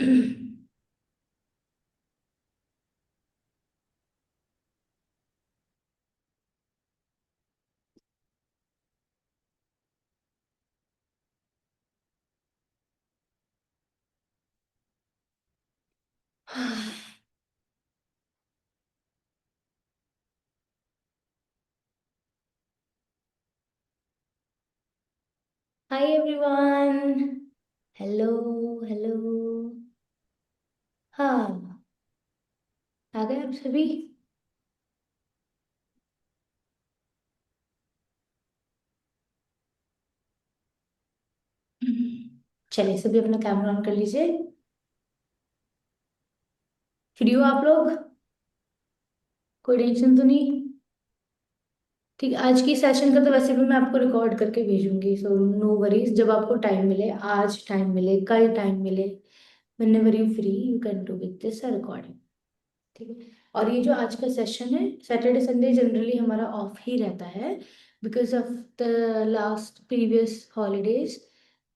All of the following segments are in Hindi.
Hi everyone. हेलो। हेलो। हाँ, आ गए आप सभी। चलिए, सभी अपना कैमरा ऑन कर लीजिए। फ्री हो आप लोग? कोई टेंशन तो नहीं? ठीक है, आज की सेशन का तो वैसे भी मैं आपको रिकॉर्ड करके भेजूंगी, सो नो वरीज। जब आपको टाइम मिले, आज टाइम मिले, कल टाइम मिले, whenever you free you can do with this recording। ठीक है। और ये जो आज का सेशन है, सैटरडे संडे जनरली हमारा ऑफ ही रहता है, because of the last previous holidays.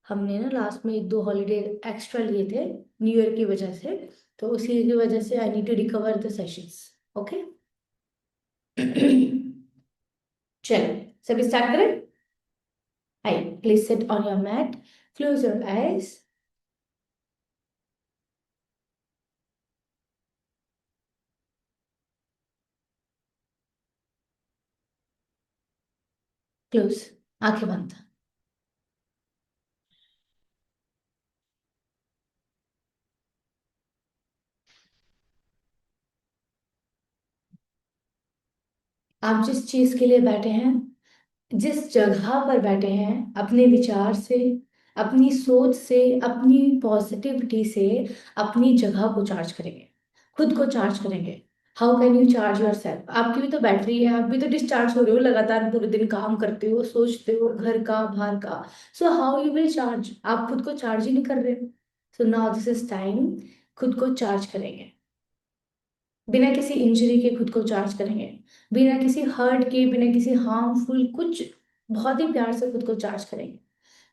हमने ना लास्ट में एक दो हॉलीडे एक्स्ट्रा लिए थे न्यू ईयर की वजह से। तो उसी की वजह से I need to recover the sessions. Okay. चलो, सभी स्टार्ट करें। Hi, please sit on your mat, close your eyes, close, आंखें बंद। आप जिस चीज के लिए बैठे हैं, जिस जगह पर बैठे हैं, अपने विचार से, अपनी सोच से, अपनी पॉजिटिविटी से अपनी जगह को चार्ज करेंगे, खुद को चार्ज करेंगे। How can you charge your self? आपकी भी तो बैटरी है, आप भी तो डिस्चार्ज हो रहे हो, लगातार पूरे दिन काम करते हो, सोचते हो, घर का बाहर का। So how you will charge? आप खुद को चार्ज ही नहीं कर रहे। So now this is time, खुद को चार्ज करेंगे। बिना किसी इंजरी के खुद को चार्ज करेंगे, बिना किसी हर्ट के, बिना किसी हार्मफुल कुछ, बहुत ही प्यार से खुद को चार्ज करेंगे।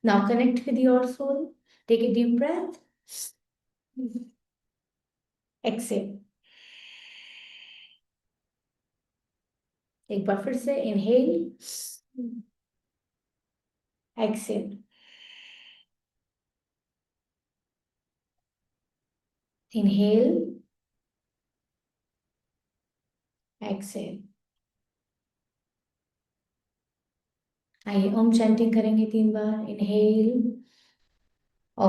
Now connect with your soul, take a deep breath, exhale. एक बार फिर से इनहेल, एक्सेल, इनहेल, एक्सेल। आइए ओम चैंटिंग करेंगे 3 बार। इनहेल, ओ,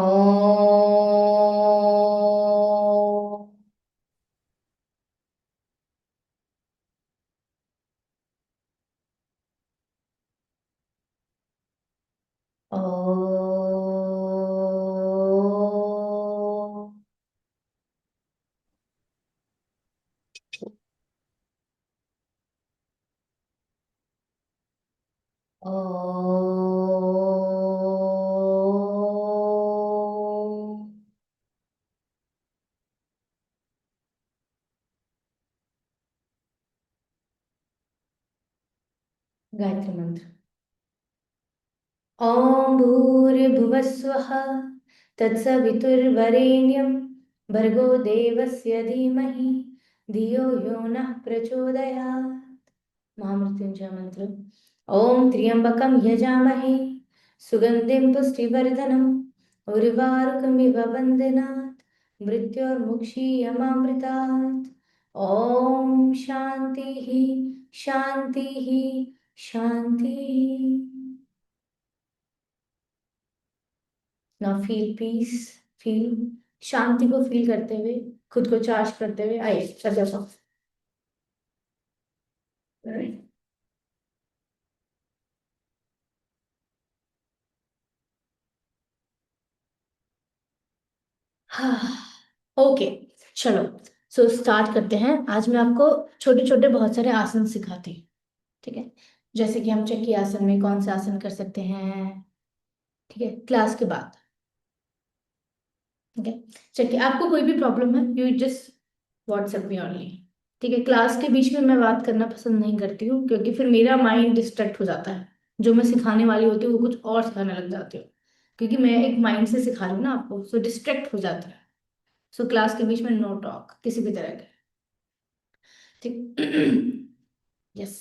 ओ, ओ, गायत्री मंत्र। ॐ भूर्भुवस्वः तत्सवितुर्वरेण्यं भर्गो देवस्य धीमहि धियो यो नः प्रचोदयात्। महामृत्युंजय मंत्र। ओम त्र्यंबकं यजामहे सुगंधिं पुष्टिवर्धनम् उर्वारुकमिव बन्धनात् मृत्योर्मुक्षीयमामृतात्। ओम शांति ही, शांति ही, शांति। नाउ फील पीस, फील शांति को फील करते हुए, खुद को चार्ज करते हुए, आइए चल जाओ। हाँ, ओके, चलो। सो स्टार्ट करते हैं। आज मैं आपको छोटे छोटे बहुत सारे आसन सिखाती हूँ। ठीक है। जैसे कि हम चक्की आसन में कौन सा आसन कर सकते हैं, ठीक है, क्लास के बाद। ठीक है। चलिए, आपको कोई भी प्रॉब्लम है, you just WhatsApp me only. ठीक है। क्लास के बीच में मैं बात करना पसंद नहीं करती हूँ, क्योंकि फिर मेरा माइंड डिस्ट्रैक्ट हो जाता है। जो मैं सिखाने वाली होती हूँ वो कुछ और सिखाने लग जाती हूँ, क्योंकि मैं एक माइंड से सिखा रही हूँ ना आपको, सो डिस्ट्रैक्ट हो जाता है। सो क्लास के बीच में नो टॉक किसी भी तरह का। ठीक। यस।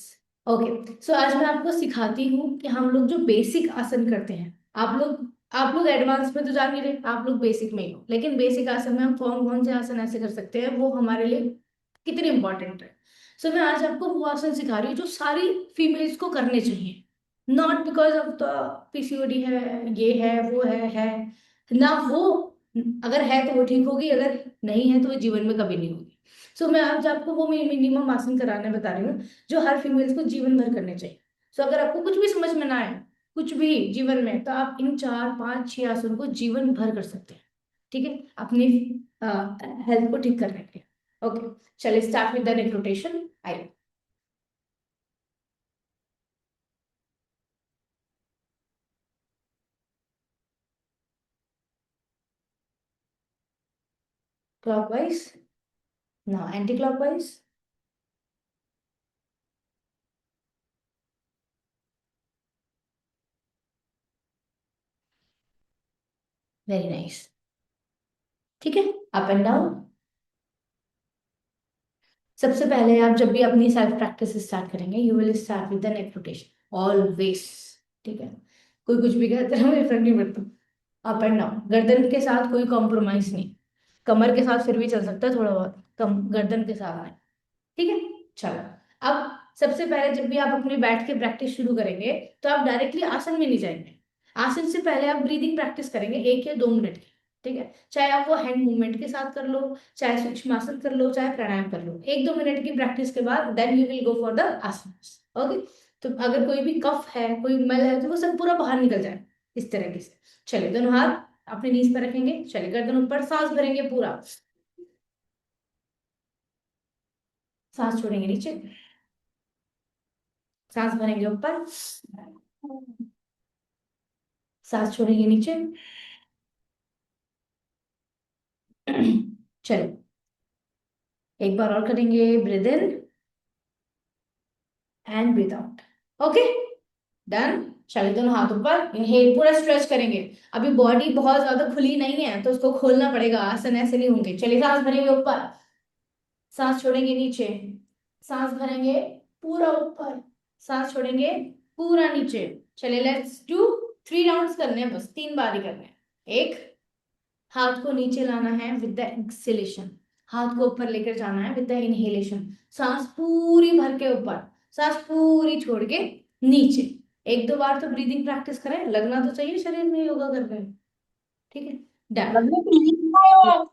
ओके, सो आज मैं आपको सिखाती हूँ कि हम लोग जो बेसिक आसन करते हैं, आप लोग एडवांस में तो जा नहीं रहे, आप लोग बेसिक में ही हो, लेकिन बेसिक आसन में हम कौन कौन से आसन ऐसे कर सकते हैं वो हमारे लिए कितने इंपॉर्टेंट है। सो मैं आज आपको वो आसन सिखा रही हूँ जो सारी फीमेल्स को करने चाहिए। Not because of the PCOD है, ये है, वो है ना हो। अगर है तो वो ठीक होगी, अगर नहीं है तो वो जीवन में कभी नहीं होगी। सो मैं आज आपको वो मिनिमम आसन कराने बता रही हूँ जो हर फीमेल्स को जीवन भर करने चाहिए। सो अगर आपको कुछ भी समझ में ना आए, कुछ भी जीवन में, तो आप इन 4 5 6 आसन को जीवन भर कर सकते हैं। ठीक है, अपनी हेल्थ को ठीक करने के लिए। ओके, चलिए start with the neck rotation. I clockwise, now anti clockwise. Very nice. ठीक है, अप एंड डाउन। सबसे पहले आप जब भी अपनी सेल्फ प्रैक्टिस स्टार्ट करेंगे, you will start with the neck rotation always. ठीक है, कोई कुछ भी कहता है मुझे फर्क नहीं पड़ता। अप एंड डाउन, गर्दन के साथ कोई कॉम्प्रोमाइज नहीं। कमर के साथ फिर भी चल सकता है थोड़ा बहुत, कम गर्दन के साथ नहीं। ठीक है, चलो। अब सबसे पहले जब भी आप अपनी बैठ के प्रैक्टिस शुरू करेंगे, तो आप डायरेक्टली आसन में नहीं जाएंगे। आसन से पहले आप ब्रीदिंग प्रैक्टिस करेंगे 1 या 2 मिनट की। ठीक है, चाहे आप वो हैंड मूवमेंट के साथ कर लो, चाहे सूक्ष्मासन कर लो, चाहे प्राणायाम कर लो, 1 2 मिनट की प्रैक्टिस के बाद then you will go for the asan. Okay, तो अगर कोई भी कफ है, कोई मल है, तो वो सब पूरा बाहर निकल जाए इस तरीके से। चलिए, दोनों हाथ अपने नीज पर रखेंगे। चलिए, गर्दन ऊपर, सांस भरेंगे पूरा, सांस छोड़ेंगे नीचे, सांस भरेंगे ऊपर, सांस छोड़ेंगे नीचे। चलिए, एक बार और करेंगे, breathe in and breathe out. Okay, done. चलिए, दोनों हाथ ऊपर, इनहेल पूरा स्ट्रेच करेंगे। अभी बॉडी बहुत ज्यादा खुली नहीं है तो उसको खोलना पड़ेगा, आसन ऐसे नहीं होंगे। चलिए, सांस भरेंगे ऊपर, सांस छोड़ेंगे नीचे, सांस भरेंगे पूरा ऊपर, सांस छोड़ेंगे पूरा नीचे। चलिए, लेट्स डू 3 राउंड्स करने हैं, बस 3 बार ही करने हैं। एक, हाथ को नीचे लाना है विद द एक्सेलेशन, हाथ को ऊपर लेकर जाना है विद द इनहेलेशन। सांस पूरी भर के ऊपर, सांस पूरी छोड़ के नीचे। 1 2 बार तो ब्रीदिंग प्रैक्टिस करें, लगना तो चाहिए शरीर में योगा कर रहे हैं। ठीक है, डन। लगने के लिए आयो।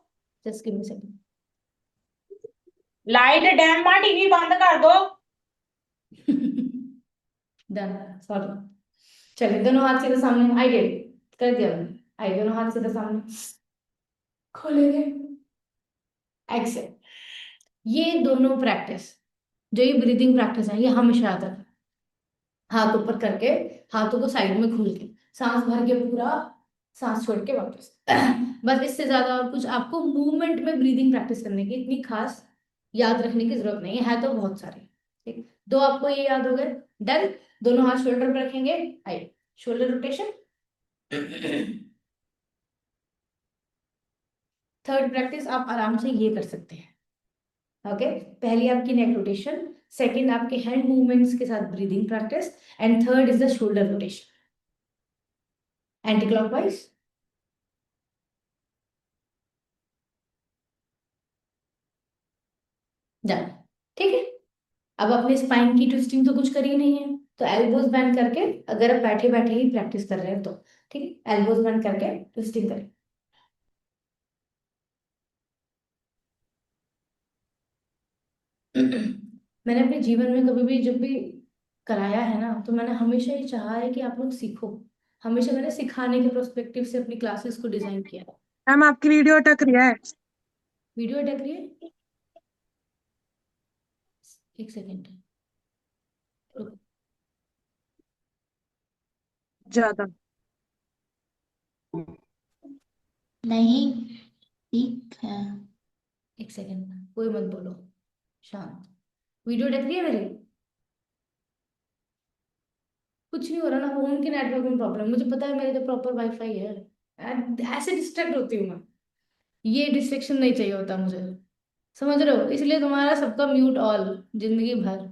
Just give me second. Light dam मां टीवी बंद कर दो। Done, sorry. चलिए, दोनों हाथ सीधे सामने, आई गेट कर दिया मैंने। आई, दोनों हाथ सीधे सामने खोलेंगे, एक्सेल। ये दोनों प्रैक्टिस, जो ये ब्रीदिंग प्रैक्टिस है, ये हमेशा याद रखना। हाथ ऊपर करके, हाथों को साइड में खोल के, सांस भर के पूरा, सांस छोड़ के वापस। बस, इससे ज्यादा और कुछ आपको मूवमेंट में ब्रीदिंग प्रैक्टिस करने की इतनी खास याद रखने की जरूरत नहीं है तो बहुत सारे। ठीक, दो आपको ये याद हो गए, डन। दोनों हाथ शोल्डर पर रखेंगे, आई, शोल्डर रोटेशन। थर्ड प्रैक्टिस आप आराम से ये कर सकते हैं। ओके, पहली आपकी नेक रोटेशन, सेकंड आपके हैंड मूवमेंट्स के साथ breathing practice, and third is the shoulder rotation anti clockwise. Done. ठीक है, अब अपने स्पाइन की ट्विस्टिंग तो कुछ करी नहीं है, तो एल्बोज बेंड करके, अगर आप बैठे बैठे ही प्रैक्टिस कर रहे हैं तो, ठीक है, एल्बोज बेंड करके ट्विस्टिंग करें। मैंने अपने जीवन में कभी भी जब भी कराया है ना, तो मैंने हमेशा ही चाहा है कि आप लोग सीखो। हमेशा मैंने सिखाने के प्रोस्पेक्टिव से अपनी क्लासेस को डिजाइन किया है। मैम आपकी वीडियो अटक रही है। वीडियो अटक रही है, एक सेकेंड, रुको। ज्यादा। नहीं, ठीक है, एक सेकेंड, कोई मत बोलो, शांत। वीडियो अटक रही है मेरी? कुछ नहीं हो रहा ना, फोन के नेटवर्क में प्रॉब्लम, मुझे पता है, मेरे तो प्रॉपर वाईफाई है। ऐसे डिस्ट्रैक्ट होती हूँ मैं। ये डिस्ट्रैक्शन नहीं चाहिए होता मुझे, समझ रहे हो? इसलिए तुम्हारा सबका म्यूट ऑल जिंदगी भर।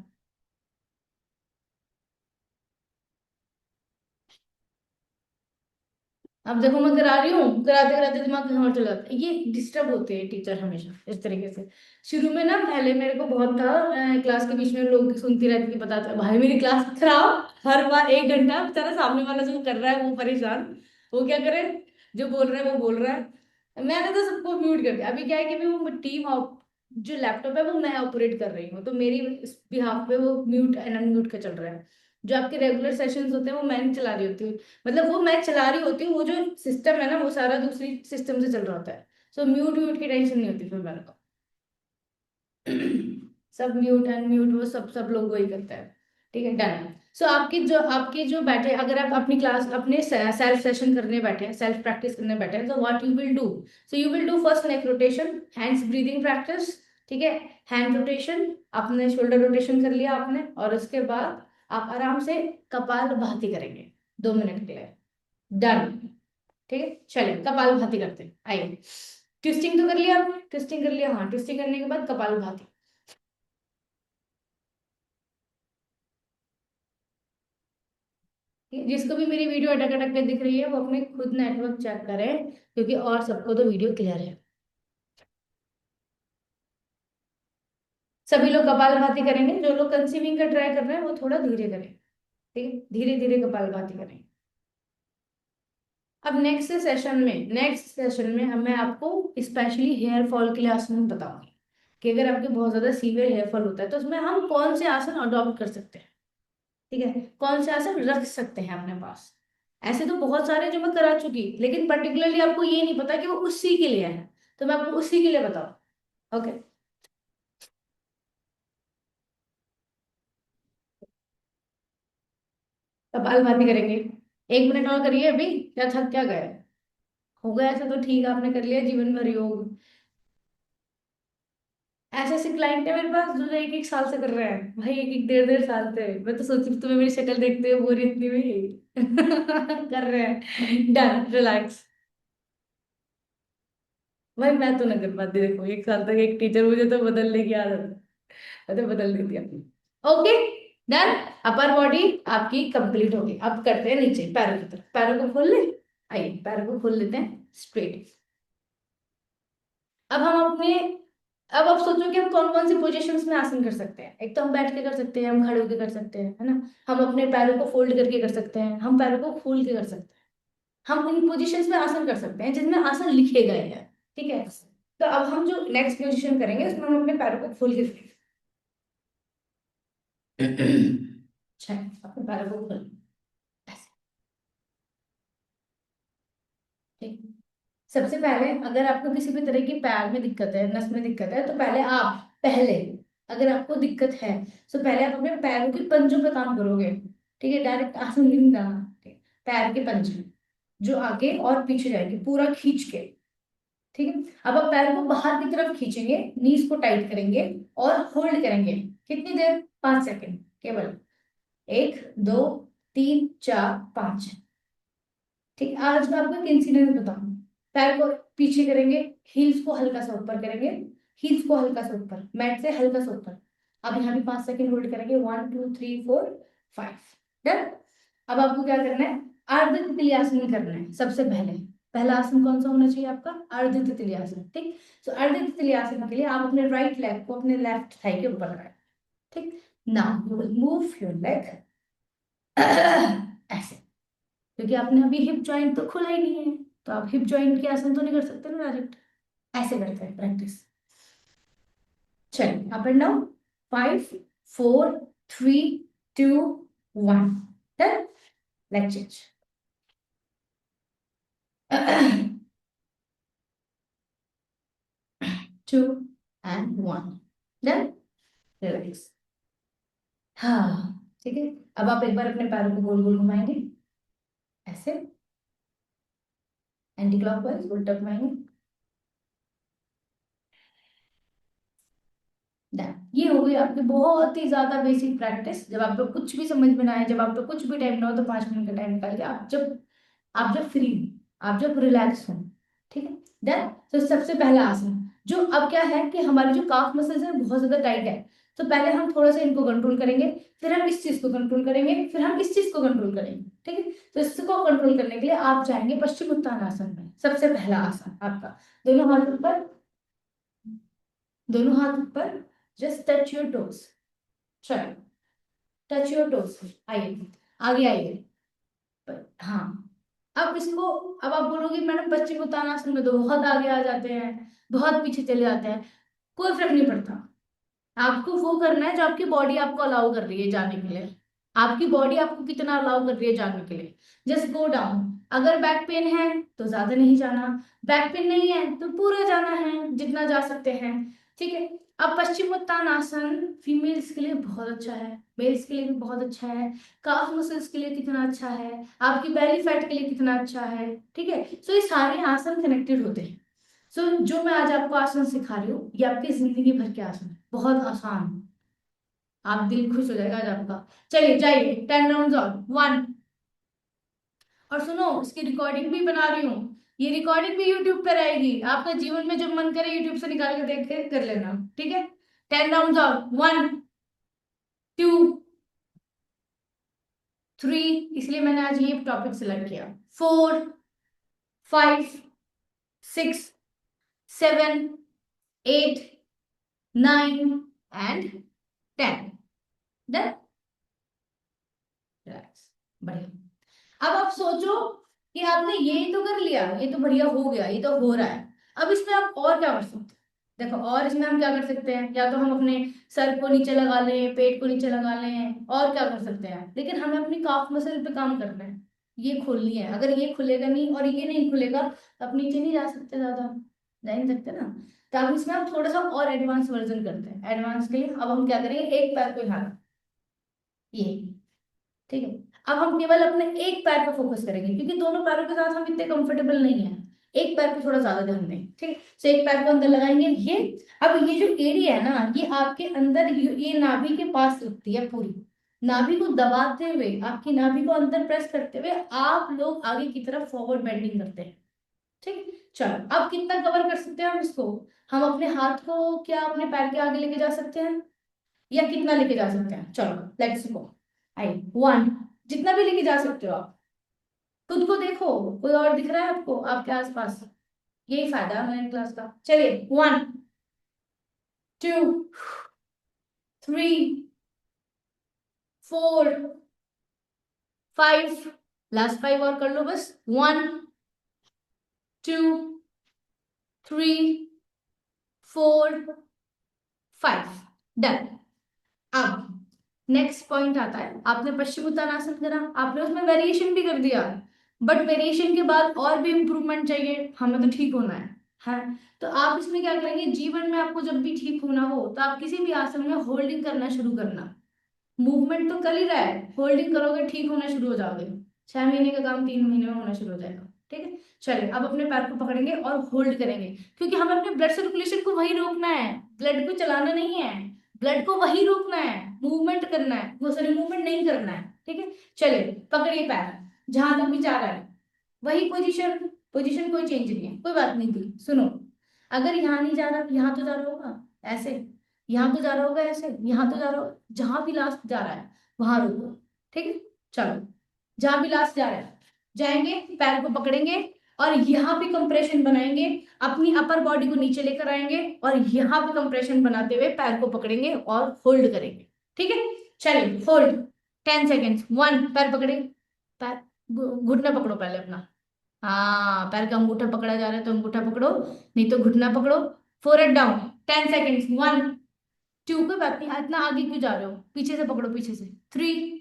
अब देखो मैं करा रही हूँ, कराते कराते दिमाग कहाँ और चला जाता है। ये डिस्टर्ब होते हैं टीचर हमेशा इस तरीके से। शुरू में ना पहले मेरे को बहुत था, क्लास के बीच में लोग सुनती रहती थी, बताते भाई मेरी क्लास खराब, हर बार 1 घंटा बेचारा सामने वाला जो कर रहा है वो परेशान, वो क्या करे, जो बोल रहा है वो बोल रहा है। मैंने तो सबको म्यूट कर दिया। अभी क्या है कि भी वो टीम जो लैपटॉप है वो मैं ऑपरेट कर रही हूँ, तो मेरी बिहाफ पे वो म्यूट एंड अनम्यूट का चल रहा है। जो आपके रेगुलर सेशंस होते हैं वो मैं नहीं चला रही होती हूँ, मतलब वो मैं चला रही होती हूँ, वो जो सिस्टम है ना वो सारा दूसरी सिस्टम से चल रहा होता है। सो म्यूट व्यूट की टेंशन नहीं होती फिर मेरे को। सब म्यूट अनम्यूट वो सब सब लोग वही करता है। ठीक है, डन। सो आपकी जो बैठे, अगर आप अपनी क्लास अपने सेल्फ सेशन करने बैठे हैं, सेल्फ प्रैक्टिस करने बैठे हैं, तो what you will do, so you will do first neck rotation, hands breathing practice. ठीक है, हैंड रोटेशन, अपने शोल्डर रोटेशन कर लिया आपने, और उसके बाद आप आराम से कपाल भाती करेंगे 2 मिनट के लिए। डन। ठीक है, चलिए कपाल भाती करते हैं, आइए। ट्विस्टिंग तो कर लिया आपने, ट्विस्टिंग कर लिया, हाँ ट्विस्टिंग करने के बाद कपाल भाती। जिसको भी मेरी वीडियो अटक अटक के दिख रही है वो अपने खुद नेटवर्क चेक करें, क्योंकि और सबको तो वीडियो क्लियर है। सभी लोग कपाल भाती करेंगे, जो लोग कंसीविंग का ट्राई कर रहे हैं वो थोड़ा धीरे करें। ठीक है, धीरे धीरे कपाल भाती करें। अब नेक्स्ट सेशन में अब मैं आपको स्पेशली हेयर फॉल के लिए आसन बताऊंगी, कि अगर आपके बहुत ज्यादा सीवियर हेयर फॉल होता है तो उसमें हम कौन से आसन अडॉप्ट कर सकते हैं। ठीक है, कौन से आसन रख सकते हैं अपने पास। ऐसे तो बहुत सारे जो मैं करा चुकी, लेकिन पर्टिकुलरली आपको ये नहीं पता कि वो उसी के लिए है, तो मैं आपको उसी के लिए बताऊं। ओके, कपाल भाती करेंगे। 1 मिनट और करिए, अभी क्या थक क्या गए? हो गया ऐसा तो ठीक है, आपने कर लिया जीवन भर योग। ऐसे ऐसे क्लाइंट है मेरे पास जो 1 1 साल से कर रहे हैं भाई, 1 1 1.5 1.5 साल से। मैं तो सोची तुम्हें मेरी शक्ल देखते हुए बोरी इतनी हुई कर रहे हैं। Done, relax. भाई मैं तो नहीं कर पाती, देखो 1 साल तक एक टीचर, मुझे तो बदलने की आदत है, मैं तो बदल देती हूँ। Okay, done. अपर बॉडी आपकी कंप्लीट होगी। अब करते हैं नीचे पैरों की तरफ, पैरों को खोल ले। आइए पैरों को खोल लेते हैं स्ट्रेट। अब हम अपने अब आप सोचो कि हम कौन कौन सी पोजीशंस में आसन कर सकते हैं। एक तो हम बैठ के कर सकते हैं, हम खड़े होके कर सकते हैं, है ना। हम अपने पैरों को फोल्ड करके कर सकते हैं, हम पैरों को खोल के कर सकते हैं। हम इन पोजीशंस में आसन कर सकते हैं जिनमें आसन लिखे गए हैं। ठीक है, तो अब हम जो नेक्स्ट पोजीशन करेंगे उसमें हम अपने पैरों को खोल के अच्छा, अपने पैरों को खोल, ऐसे। ठीक। सबसे पहले अगर आपको किसी भी तरह की पैर में दिक्कत है, नस में दिक्कत है, तो पहले अगर आपको दिक्कत है तो पहले आप अपने पैरों के पंजों पे काम करोगे। ठीक है, डायरेक्ट आसन नहीं करना। ठीक है? पैर के पंजे जो आगे और पीछे जाएंगे पूरा खींच के। ठीक है, अब आप पैर को बाहर की तरफ खींचेंगे, नीज को टाइट करेंगे और होल्ड करेंगे। कितनी देर? 5 सेकंड केवल। 1 2 3 4 5। ठीक, आज मैं आपको एक इंसिडेंट बताऊं। पैर को पीछे करेंगे, हील्स को हल्का सा ऊपर करेंगे, हील्स को हल्का सा ऊपर, मैट से हल्का सा ऊपर। अब यहाँ भी 5 सेकंड होल्ड करेंगे, 1 2 3 4 5। डन। अब आपको क्या करना है? अर्ध तितलियासन करना है सबसे पहले। पहला आसन कौन सा होना चाहिए आपका? अर्ध तितलियासन। ठीक, तो अर्ध तितलियासन के लिए आप अपने राइट लेग को अपने लेफ्ट थाई के ऊपर रखें। ठीक, now you will move your leg ऐसे, क्योंकि आपने अभी हिप जॉइंट तो खुला ही नहीं है, तो आप हिप जॉइंट के आसन तो नहीं कर सकते ना डायरेक्ट। ऐसे करते हैं प्रैक्टिस। चलिए up and down. 5 4 3 2 1। Done. Leg change. 2 and 1। Done. Relax. हाँ ठीक है, अब आप एक बार अपने पैरों को गोल गोल घुमाएंगे, ऐसे एंटी क्लॉकवाइज उल्टा घुमाएंगे। डन। ये हो गई आपकी बहुत ही ज्यादा बेसिक प्रैक्टिस। जब आपको कुछ भी समझ में ना आए, जब आपको कुछ भी टाइम ना हो, तो 5 मिनट का टाइम निकाल के आप जब फ्री, आप जब रिलैक्स हो, ठीक है। देन तो सबसे पहला आसन, जो अब क्या है कि हमारी जो काफ मसल्स है बहुत ज्यादा टाइट है, तो पहले हम थोड़ा सा इनको कंट्रोल करेंगे, फिर हम इस चीज को कंट्रोल करेंगे, फिर हम इस चीज को कंट्रोल करेंगे। ठीक है, तो इसको कंट्रोल करने के लिए आप जाएंगे पश्चिम उत्तानासन में। सबसे पहला आसन आपका, दोनों हाथ ऊपर, दोनों हाथ ऊपर, जस्ट टच योर टोस, चलो टच योर टोस, आइए आगे आइए। हाँ, अब इसको, अब आप बोलोगे मैडम पश्चिम उत्तानासन में तो बहुत आगे आ जाते हैं, बहुत पीछे चले जाते हैं। कोई फर्क नहीं पड़ता, आपको वो करना है जो आपकी बॉडी आपको अलाउ कर रही है जाने के लिए। आपकी बॉडी आपको कितना अलाउ कर रही है जाने के लिए, जस्ट गो डाउन। अगर बैक पेन है तो ज्यादा नहीं जाना, बैक पेन नहीं है तो पूरा जाना है जितना जा सकते हैं। ठीक है। अब पश्चिमोत्तानासन फीमेल्स के लिए बहुत अच्छा है, मेल्स के लिए भी बहुत अच्छा है। काफ मसल्स के लिए कितना अच्छा है, आपकी बेली फैट के लिए कितना अच्छा है। ठीक है, सो ये सारे आसन कनेक्टेड होते हैं। सो जो मैं आज आपको आसन सिखा रही हूँ ये आपकी जिंदगी भर के आसन है, बहुत आसान। आप दिल खुश हो जाएगा आज आपका। चलिए जाइए 10 राउंड और 1। और सुनो, इसकी रिकॉर्डिंग भी बना रही हूँ, ये रिकॉर्डिंग भी यूट्यूब पर रहेगी, आपका जीवन में जब मन करे यूट्यूब से निकाल के देख के कर लेना। ठीक है, 10 राउंड और 1, 2, 3, इसलिए मैंने आज ये टॉपिक सिलेक्ट किया। 4, 5, 6, 7, 8, 9 एंड 10। डन। रिलैक्स, बढ़िया। अब आप सोचो कि आपने ये तो कर लिया, ये तो बढ़िया हो गया, ये तो हो रहा है। अब इसमें आप और क्या कर सकते हैं? देखो, और इसमें हम क्या कर सकते हैं, या तो हम अपने सर को नीचे लगा लें, पेट को नीचे लगा लें, और क्या कर सकते हैं, लेकिन हमें अपनी काफ मसल पे काम करना है, ये खोलनी है। अगर ये खुलेगा नहीं और ये नहीं खुलेगा तो आप नीचे नहीं जा सकते, ज्यादा जा नहीं सकते ना। तो अब इसमें हम थोड़ा सा और एडवांस वर्जन करते हैं। एडवांस के लिए अब हम क्या करेंगे, एक पैर को यहाँ, ये, ठीक है। अब हम केवल अपने एक पैर पर फोकस करेंगे, क्योंकि दोनों पैरों के साथ हम इतने कंफर्टेबल नहीं है। एक पैर पे थोड़ा ज्यादा ध्यान दें, ठीक है। तो एक पैर को अंदर लगाएंगे, ये। अब ये जो एरिया है ना, ये आपके अंदर, ये नाभि के पास लगती है पूरी। नाभि को दबाते हुए, आपकी नाभि को अंदर प्रेस करते हुए आप लोग आगे की तरफ फॉरवर्ड बेंडिंग करते हैं। ठीक। चलो, अब कितना कवर कर सकते हैं हम इसको? हम अपने हाथ को क्या अपने पैर के आगे लेके जा सकते हैं, या कितना लेके जा सकते हैं? चलो लेट्स गो। आई 1, जितना भी लेके जा सकते हो आप। खुद को देखो, कोई और दिख रहा है आपको आपके आसपास? यही फायदा है ऑनलाइन क्लास का। चलिए 1, 2, 3, 4, 5, लास्ट 5 और कर लो बस। 1, 2, 3, 4, 5, डन। अब नेक्स्ट पॉइंट आता है, आपने पश्चिम उत्तानासन करा, आपने उसमें वेरिएशन भी कर दिया, बट वेरिएशन के बाद और भी इंप्रूवमेंट चाहिए, हमें तो ठीक होना है। तो आप इसमें क्या करेंगे, जीवन में आपको जब भी ठीक होना हो तो आप किसी भी आसन में होल्डिंग करना शुरू करना। मूवमेंट तो कर ही रहा है, होल्डिंग करोगे ठीक होना शुरू हो जाओगे। 6 महीने का काम 3 महीने में होना शुरू हो जाएगा। ठीक है। चलिए, अब अपने पैर को पकड़ेंगे और होल्ड करेंगे, क्योंकि हमें अपने ब्लड सर्कुलेशन को वही रोकना है, ब्लड को चलाना नहीं है। ब्लड को वही रोकना है, मूवमेंट करना है, वो सॉरी मूवमेंट नहीं करना है। ठीक है। चलिए पकड़िए पैर, जहां तक भी जा रहा है वही पोजीशन, पोजीशन कोई चेंज नहीं है, कोई बात नहीं थी। सुनो, अगर यहाँ नहीं जा रहा, यहाँ तो जा रहा होगा ऐसे, यहाँ तो जा रहा होगा ऐसे, यहाँ तो जा रहा होगा, जहां भी लास्ट जा रहा है वहां रुको। ठीक है। चलो, जहां भी लास्ट जा रहा है जाएंगे, पैर को पकड़ेंगे और यहाँ पे कंप्रेशन बनाएंगे, अपनी अपर बॉडी को नीचे लेकर आएंगे और यहाँ पे कंप्रेशन बनाते हुए पैर को पकड़ेंगे और होल्ड करेंगे। ठीक है। चलिए होल्ड 10 सेकेंड्स। 1, पैर पकड़े, पैर घुटना पकड़ो पहले अपना। हाँ, पैर का अंगूठा पकड़ा जा रहा है तो अंगूठा पकड़ो, नहीं तो घुटना पकड़ो। Forehead down 10 seconds. 1, 2, कोई बात नहीं, इतना आगे क्यों जा रहे हो, पीछे से पकड़ो, पीछे से। 3,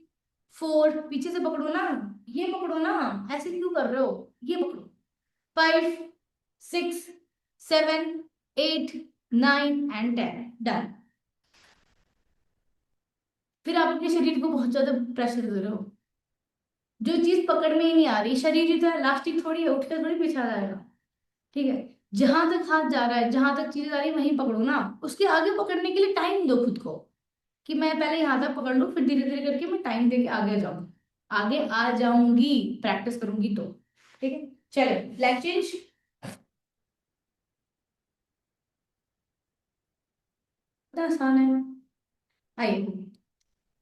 4, पीछे से पकड़ो ना, ये पकड़ो ना, ऐसे क्यों कर रहे हो, ये पकड़ो। 5, 6, 7, 8, 9 एंड 10, डन। फिर आप अपने शरीर को बहुत ज्यादा प्रेशर दे रहे हो, जो चीज पकड़ में ही नहीं आ रही, शरीर ही तो है, इलास्टिक थोड़ी है, उठकर थोड़ी पीछा जाएगा। ठीक है। जहां तक हाथ जा रहा है, जहां तक चीजें जा रही है वहीं पकड़ो ना, उसके आगे पकड़ने के लिए टाइम दो खुद को, कि मैं पहले यहाँ तक पकड़ लूं, फिर धीरे धीरे करके मैं टाइम देके आगे जाऊंगी, आगे आ जाऊंगी, प्रैक्टिस करूंगी तो। ठीक है। चलो लेग चेंज। इतना आसान है। आइए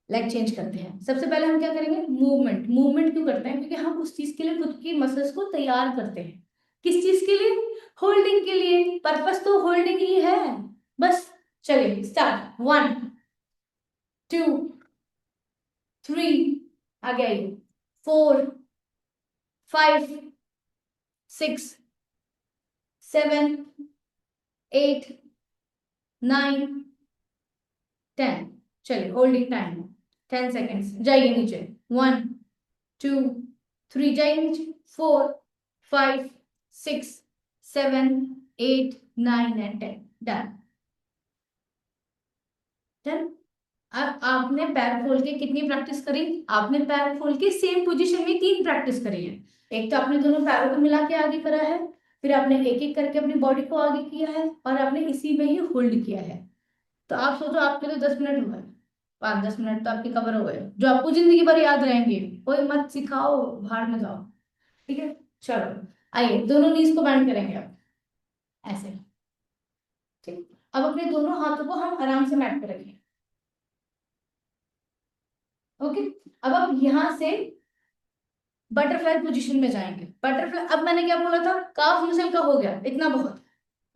लेग चेंज करते हैं। सबसे पहले हम क्या करेंगे, मूवमेंट। मूवमेंट क्यों करते हैं, क्योंकि हम उस चीज के लिए खुद की मसल्स को तैयार करते हैं। किस चीज के लिए, होल्डिंग के लिए। पर्पस तो होल्डिंग ही है बस। चलिए स्टार्ट, 1 2 3, आगे आइए, 4 5 6 7 8 9 10। चलिए होल्डिंग टाइम 10 सेकेंड्स। जाइए नीचे, 1 2 3, जाइए नीचे, 4 5 6 7 8 9 एंड 10। डन। डन। अब आपने पैर खोल के कितनी प्रैक्टिस करी, आपने पैर खोल के सेम पोजीशन में 3 प्रैक्टिस करी है। एक तो आपने दोनों पैरों को मिला के आगे करा है, फिर आपने एक एक करके अपनी बॉडी को आगे किया है, और आपने इसी में ही होल्ड किया है। तो आप सोचो, आपके तो 10 मिनट हुए, 5 10 मिनट तो आपके कवर हो गए, जो आपको जिंदगी भर याद रहेंगे। कोई मत सिखाओ, बाहर में जाओ। ठीक है, चलो आइए दोनों नीज को बैंड करेंगे आप, ऐसे। ठीक, अब अपने दोनों हाथों को हम आराम से मैट पे रखें। ओके, अब आप यहां से बटरफ्लाई पोजीशन में जाएंगे। बटरफ्लाई, अब मैंने क्या बोला था, काफ मसल का हो गया इतना बहुत,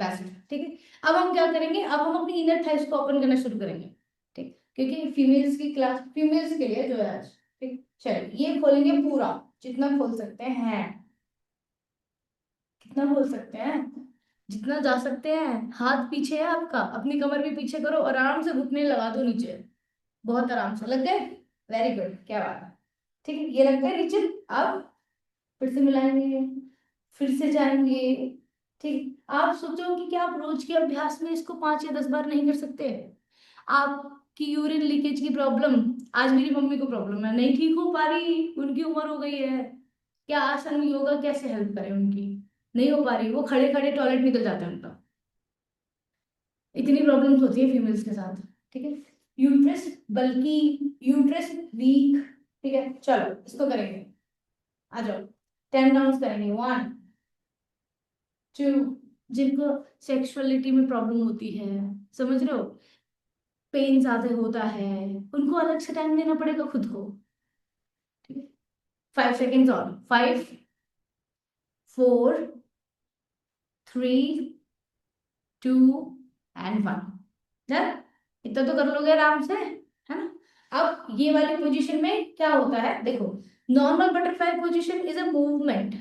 बेस्ट। ठीक है, अब हम क्या करेंगे, अब हम अपनी इनर थाइस को ओपन करना शुरू करेंगे। ठीक, क्योंकि फीमेल्स की क्लास, फीमेल्स के लिए जो है आज। ठीक, चलिए ये खोलेंगे पूरा, जितना खोल सकते हैं। कितना खोल सकते हैं, जितना जा सकते हैं। हाथ पीछे है आपका, अपनी कमर भी पीछे करो, आराम से घुटने लगा दो नीचे। बहुत आराम से लग गए, वेरी गुड, क्या बात है। ठीक है, ये लग गए नीचे। अब फिर से मिलाएंगे, फिर से जाएंगे। ठीक, आप सोचो कि क्या आप रोज के अभ्यास में इसको 5 या 10 बार नहीं कर सकते। आपकी यूरिन लीकेज की प्रॉब्लम, आज मेरी मम्मी को प्रॉब्लम है, नहीं ठीक हो पा रही, उनकी उम्र हो गई है। क्या आसन योगा कैसे हेल्प करे उनकी, नहीं हो पा रही, वो खड़े खड़े टॉयलेट निकल जाता है उनका। इतनी प्रॉब्लम्स होती है फीमेल्स के साथ। ठीक है, यूट्रस बल्कि, यूट्रस वीक। ठीक है, चलो इसको करेंगे, आ जाओ। 10 राउंड करेंगे, 1 2। जिनको सेक्सुअलिटी में प्रॉब्लम होती है, समझ रहे हो, पेन ज्यादा होता है, उनको अलग से टाइम देना पड़ेगा खुद को। ठीक है, 5 सेकेंड्स और, 5 4 3 2 एंड 1। डन। इतना तो कर लोगे आराम से, है ना। अब ये वाली पोजीशन में क्या होता है देखो, normal butterfly position is a movement.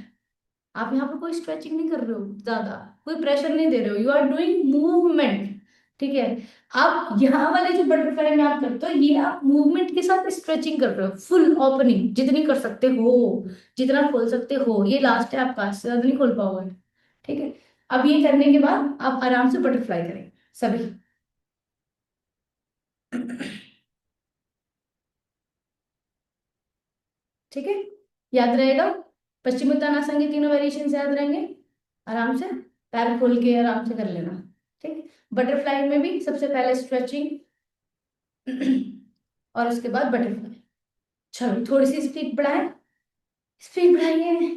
आप यहाँ पर कोई स्ट्रेचिंग नहीं कर रहे हो ज्यादा, कोई प्रेशर नहीं दे रहे हो, यू आर डूइंग मूवमेंट। ठीक है, अब यहाँ वाले जो बटरफ्लाई में आप करते हो, ये आप मूवमेंट के साथ स्ट्रेचिंग कर रहे हो, फुल ओपनिंग जितनी कर सकते हो, जितना खोल सकते हो। ये लास्ट है आपका, इससे ज्यादा नहीं खोल पाओगे। ठीक है, अब ये करने के बाद आप आराम से बटरफ्लाई करें सभी। ठीक है, याद रहेगा, पश्चिमोत्तानासन के तीनों वेरिएशन याद रहेंगे। आराम से पैर खोल के आराम से कर लेना। ठीक, बटरफ्लाई में भी सबसे पहले स्ट्रेचिंग और उसके बाद बटरफ्लाई। चलो थोड़ी सी स्पीड बढ़ाएं, स्पीड बढ़ाइए।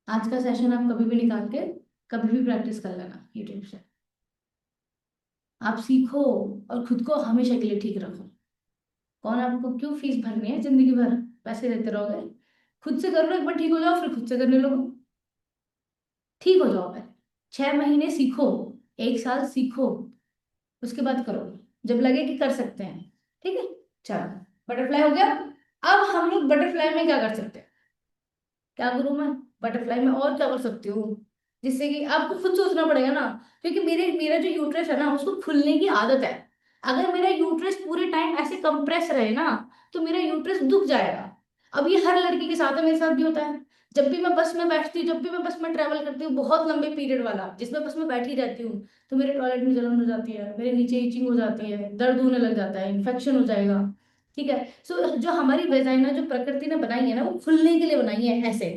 आज का सेशन आप कभी भी निकाल के कभी भी प्रैक्टिस कर लेना यूट्यूब से। आप सीखो और खुद को हमेशा के लिए ठीक रखो। कौन आपको क्यों फीस भरनी है जिंदगी भर, पैसे देते रहोगे। खुद से कर लो, एक बार ठीक हो जाओ, फिर खुद से करने लगो। ठीक हो जाओ पहले, 6 महीने सीखो, 1 साल सीखो, उसके बाद करो, जब लगे कि कर सकते हैं। ठीक है, चलो बटरफ्लाई हो गया। अब हम लोग बटरफ्लाई में क्या कर सकते हैं, क्या करूं मैं बटरफ्लाई में, और क्या कर सकती हूँ, जिससे कि आपको खुद सोचना पड़ेगा ना। क्योंकि मेरे मेरा जो यूट्रस है ना, उसको खुलने की आदत है। अगर मेरा यूट्रस पूरे टाइम ऐसे कंप्रेस रहे ना, तो मेरा यूट्रस दुख जाएगा। अब ये हर लड़की के साथ है, मेरे साथ भी होता है। जब भी मैं बस में बैठती हूँ, जब भी मैं बस में ट्रेवल करती हूँ, बहुत लंबे पीरियड वाला जिसमें बस में बैठी रहती हूँ, तो मेरे टॉयलेट में जलन हो जाती है, मेरे नीचे इचिंग हो जाती है, दर्द होने लग जाता है, इन्फेक्शन हो जाएगा। ठीक है, सो जो हमारी वेजाइना जो प्रकृति ने बनाई है ना, वो खुलने के लिए बनाई है ऐसे।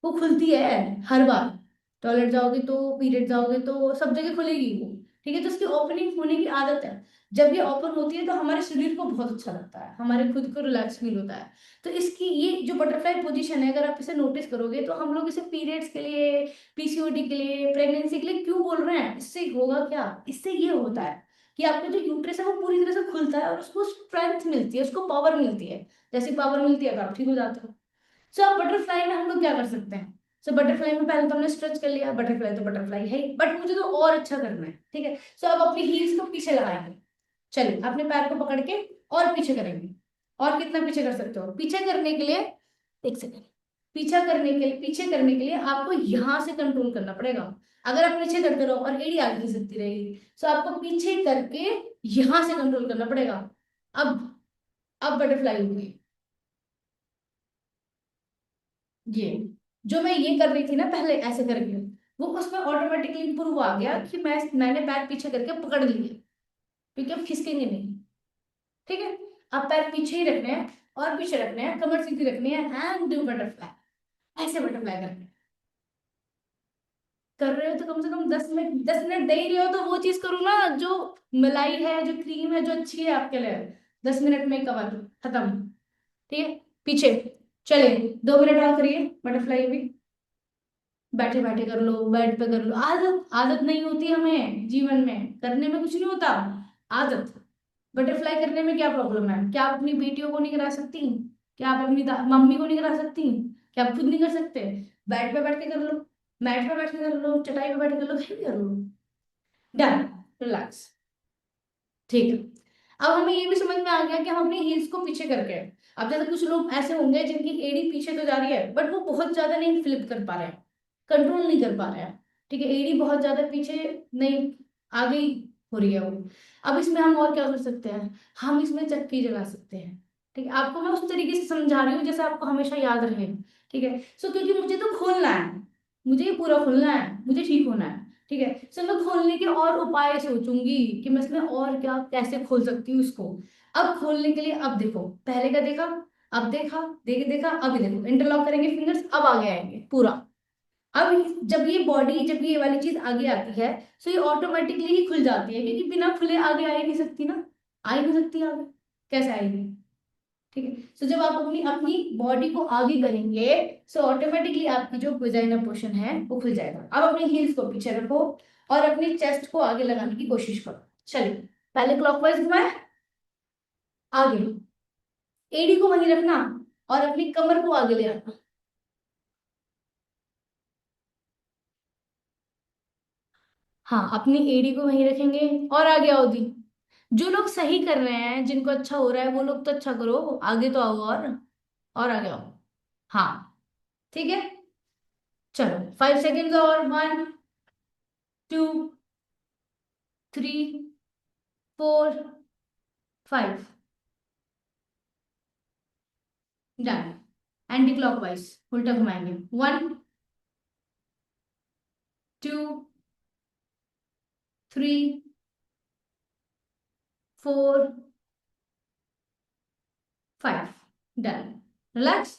वो खुलती है हर बार, टॉयलेट जाओगे तो, पीरियड जाओगे तो, सब जगह खुलेगी वो। ठीक है, तो उसकी ओपनिंग होने की आदत है। जब ये ओपन होती है तो हमारे शरीर को बहुत अच्छा लगता है, हमारे खुद को रिलैक्स फील होता है। तो इसकी ये जो बटरफ्लाई पोजीशन है, अगर आप इसे नोटिस करोगे तो हम लोग इसे पीरियड्स के लिए, पीसीओडी के लिए, प्रेगनेंसी के लिए क्यों बोल रहे हैं, इससे होगा क्या, इससे ये होता है कि आपका जो यूट्रस है वो पूरी तरह से खुलता है और उसको स्ट्रेंथ मिलती है, उसको पावर मिलती है। जैसे पावर मिलती है तो आप ठीक हो जाते हो। सो अब बटरफ्लाई में हम लोग क्या कर सकते हैं? सो बटरफ्लाई में पहले तो हमने स्ट्रेच कर लिया, बटरफ्लाई तो बटरफ्लाई है ही, बट मुझे तो और अच्छा करना है, ठीक है। सो अब अपनी हील्स को पीछे लगाएंगे। चलिए अपने पैर को पकड़ के और पीछे करेंगे। और कितना पीछे कर सकते हो? पीछे करने के लिए, एक सेकेंड, पीछे करने के लिए आपको यहां से कंट्रोल करना पड़ेगा। अगर आप पीछे करते रहो और एड़ी आगे खिसकती रहेगी, तो आपको पीछे करके यहां से कंट्रोल करना पड़ेगा। अब बटरफ्लाई होगी। ये जो मैं ये कर रही थी ना पहले ऐसे करके, वो उसमें ऑटोमेटिकली इंप्रूव आ गया कि मैंने पैर पीछे करके पकड़ लिए, क्योंकि अब खिसकेंगे नहीं। ठीक है, अब पैर पीछे ही रखने हैं और पीछे रखने हैं, कमर सीधी रखनी है एंड डू बटरफ्लाई। ऐसे बटरफ्लाई करने हैं। कर रहे हो तो कम से कम 10 मिनट, 10 मिनट दे ही रहे हो तो वो चीज करो ना जो मलाई है, जो क्रीम है, जो अच्छी है आपके लिए। 10 मिनट में कवर खत्म। ठीक है, पीछे। चले 2 मिनट और करिए बटरफ्लाई भी। बैठे बैठे कर लो, बेड पे कर लो, आदत आदत नहीं होती हमें जीवन में, करने में कुछ नहीं होता। आदत। बटरफ्लाई करने में क्या प्रॉब्लम है? क्या आप अपनी बेटियों को नहीं करा सकती? क्या आप अपनी मम्मी को नहीं करा सकती? क्या आप खुद नहीं कर सकते? बेड पे बैठ के कर लो, मैट पे बैठ के कर लो, चटाई पे बैठ के कर लो, कहीं भी कर लो। डन। रिलैक्स। ठीक है। अब हमें ये भी समझ में आ गया कि हम अपनी हील्स को पीछे करके, अब जैसे कुछ लोग ऐसे होंगे जिनकी एड़ी पीछे तो जा रही है बट वो बहुत ज्यादा नहीं फ्लिप कर पा रहे हैं, कंट्रोल नहीं कर पा रहे हैं। ठीक है, एड़ी बहुत ज्यादा पीछे नहीं, आगे ही हो रही है वो। अब इसमें हम और क्या कर सकते हैं? हम इसमें चक्की जला सकते हैं। ठीक है, आपको मैं उस तरीके से समझा रही हूँ जैसे आपको हमेशा याद रहे। ठीक है, सो क्योंकि मुझे तो खोलना है, मुझे ये पूरा खोलना है, मुझे ठीक होना है। ठीक है, सो मैं खोलने के और उपाय सोचूंगी कि मैं इसमें और क्या कैसे खोल सकती हूँ इसको। अब खोलने के लिए, अब देखो, पहले का देखा, अब देखा, देखा, अभी देखो, इंटरलॉक करेंगे फिंगर्स, अब आगे आएंगे पूरा। अब जब ये बॉडी, जब ये वाली चीज आगे आती है, तो ये ऑटोमेटिकली ही खुल जाती है, क्योंकि बिना खुले आगे आ ही नहीं सकती ना, आ ही नहीं सकती आगे, कैसे आएगी? ठीक है, सो जब आप अपनी अपनी बॉडी को आगे करेंगे, सो ऑटोमेटिकली आपकी जो वजाइना पोर्शन है वो खुल जाएगा। अब अपनी हील्स को पीछे रखो और अपनी चेस्ट को आगे लगाने की कोशिश करो। चलिए, पहले क्लॉकवाइज घुमाए, आगे, एड़ी को वहीं रखना और अपनी कमर को आगे ले आना। हाँ, अपनी एड़ी को वहीं रखेंगे और आगे आओ दी। जो लोग सही कर रहे हैं, जिनको अच्छा हो रहा है, वो लोग तो अच्छा करो, आगे तो आओ और आगे आओ। हाँ, ठीक है, चलो 5 सेकेंड्स और, 1, 2, 3, 4, 5। डन। एंटी क्लॉकवाइज उल्टा घुमाएंगे, 1, 2, 3, 4, 5। डन। रिलैक्स।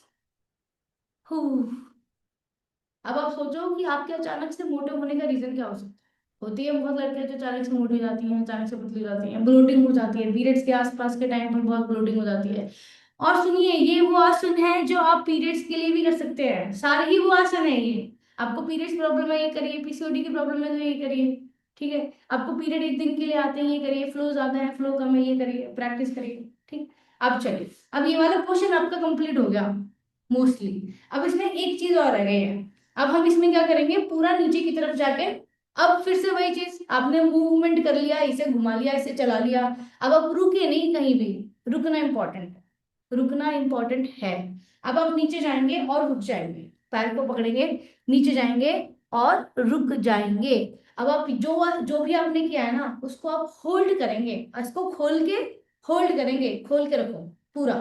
अब आप सोचो कि आपके अचानक से मोटे होने का रीजन क्या हो सकता है? होती है बहुत लड़कियां जो अचानक से मोटी हो जाती हैं, अचानक से पतली हो जाती हैं, ब्लोटिंग हो जाती है, पीरियड्स के आसपास के टाइम पर बहुत ब्लोटिंग हो जाती है। और सुनिए, ये वो आसन है जो आप पीरियड्स के लिए भी कर सकते हैं, सारे ही वो आसन है ये। आपको पीरियड्स प्रॉब्लम है, ये करिए, पीसीओडी की प्रॉब्लम है तो ये करिए। ठीक है, आपको पीरियड एक दिन के लिए आते हैं, ये करिए, फ्लो ज्यादा है, फ्लो कम है, ये करिए, प्रैक्टिस करिए। ठीक। अब चलिए, अब ये वाला पोर्शन आपका कंप्लीट हो गया मोस्टली। अब इसमें एक चीज और रह गई है। अब हम इसमें क्या करेंगे, पूरा नीचे की तरफ जाके, अब फिर से वही चीज, आपने मूवमेंट कर लिया, इसे घुमा लिया, इसे चला लिया। अब आप रुके नहीं कहीं भी, रुकना इंपॉर्टेंट है, रुकना इंपॉर्टेंट है। अब आप नीचे जाएंगे और रुक जाएंगे, पैर को पकड़ेंगे, नीचे जाएंगे और रुक जाएंगे। अब आप जो जो भी आपने किया है ना, उसको आप होल्ड करेंगे, इसको खोल के होल्ड करेंगे, खोल के रखो पूरा,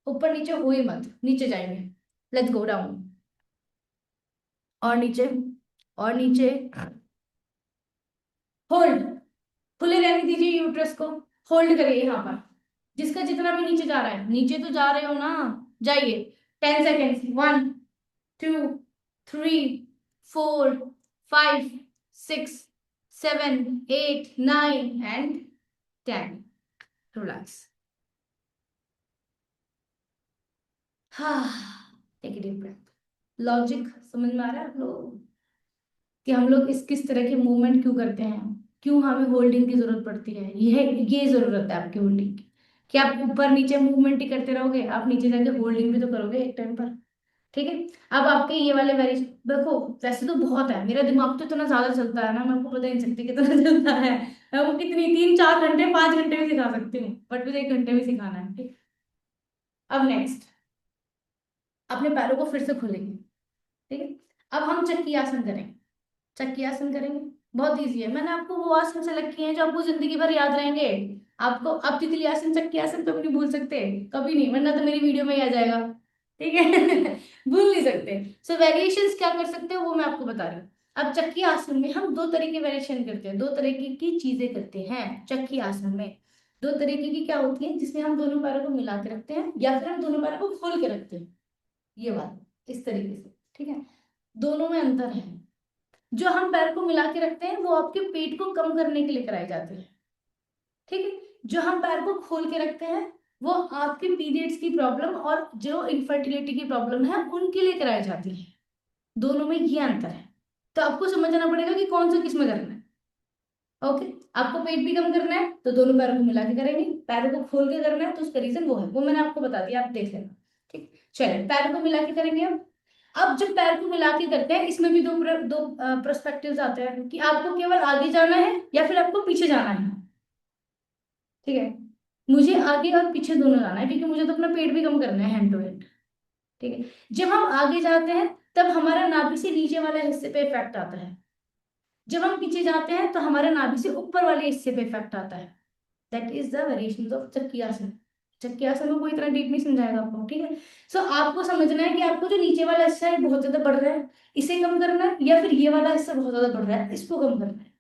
ऊपर नीचे हो ही मत, नीचे जाएंगे। लेट्स गो डाउन, और नीचे, और नीचे, होल्ड, खुले रहने दीजिए यूट्रस को, होल्ड करिए यहाँ पर। जिसका जितना भी नीचे जा रहा है, नीचे तो जा रहे हो ना, जाइए। 10 सेकेंड्स, 1, 2, 3, 4, 5, 6, 7, 8, 9 एंड 10। रिलैक्स। हाँ, टेक डीप ब्रेथ। लॉजिक समझ में आ रहा है आप लोग कि हम लोग इस किस तरह के मूवमेंट क्यों करते हैं, क्यों हमें होल्डिंग की जरूरत पड़ती है। ये जरूरत है आपकी होल्डिंग की, कि आप ऊपर नीचे मूवमेंट ही करते रहोगे, आप नीचे जाके होल्डिंग भी तो करोगे एक टाइम पर। ठीक है। अब आपके ये वाले वेरिएशन देखो, वैसे तो बहुत है, मेरा दिमाग तो इतना ज्यादा चलता है ना, मैं आपको बता ही नहीं सकती कितना चलता है। मैं वो कितनी 3 4 घंटे 5 घंटे भी सिखा सकती हूँ, बट मुझे 1 घंटे में सिखाना है। ठीक। अब नेक्स्ट, अपने पैरों को फिर से खोलेंगे। ठीक है। अब हम चक्की आसन करेंगे। चक्की आसन करेंगे, बहुत इजी है। मैंने आपको वो आसन सेलेक्ट किए हैं जो आपको जिंदगी भर याद रहेंगे। आपको अब तितली आसन चक्की आसन कभी नहीं भूल सकते, कभी नहीं, वरना तो मेरी वीडियो में ही आ जाएगा। ठीक है। भूल नहीं सकते। सो वेरिएशंस क्या कर सकते हो वो मैं आपको बता रही हूँ। अब चक्की आसन में हम दो तरह के वेरिएशन करते हैं, दो तरह की चीजें करते हैं चक्की आसन में। दो तरीके की क्या होती है, जिसमें हम दोनों पैरों को मिला के रखते हैं या फिर हम दोनों पैरों को खोल के रखते हैं, ये बात इस तरीके से। ठीक है। दोनों में अंतर है। जो हम पैर को मिला के रखते हैं वो आपके पेट को कम करने के लिए कराए जाते हैं। ठीक है। जो हम पैर को खोल के रखते हैं वो आपके पीरियड्स की प्रॉब्लम और जो इनफर्टिलिटी की प्रॉब्लम है उनके लिए कराए जाते हैं। दोनों में ये अंतर है। तो आपको समझना पड़ेगा कि कौन सा किस में करना है। ओके। आपको पेट भी कम करना है तो दोनों पैरों को मिला के करेंगे, पैरों को खोल के करना है तो उसका रीजन वो है, वो मैंने आपको बता दिया, आप देख लेना। ठीक। चलिए पैरों को मिला के करेंगे अब जब पैर को मिला के करते हैं इसमें भी दो प्रोस्पेक्टिव्स आते हैं कि आपको केवल आगे जाना है या फिर आपको पीछे जाना है। ठीक है। मुझे आगे और पीछे दोनों जाना है क्योंकि मुझे तो अपना पेट भी कम करना है हैंड टू हैंड। ठीक है। जब हम आगे जाते हैं तब हमारा नाभि से नीचे वाले हिस्से पे इफेक्ट आता है, जब हम पीछे जाते हैं तो हमारे नाभि से ऊपर वाले हिस्से पे इफेक्ट आता है। That is the variation of चक्की आसन। चक्की आसन में कोई इतना डीप नहीं समझाएगा आपको। ठीक है। सो आपको समझना है कि आपको जो नीचे वाला हिस्सा है बहुत ज्यादा बढ़ रहा है, इसे कम करना है, या फिर ये वाला हिस्सा बहुत ज्यादा बढ़ रहा है इसको कम करना है।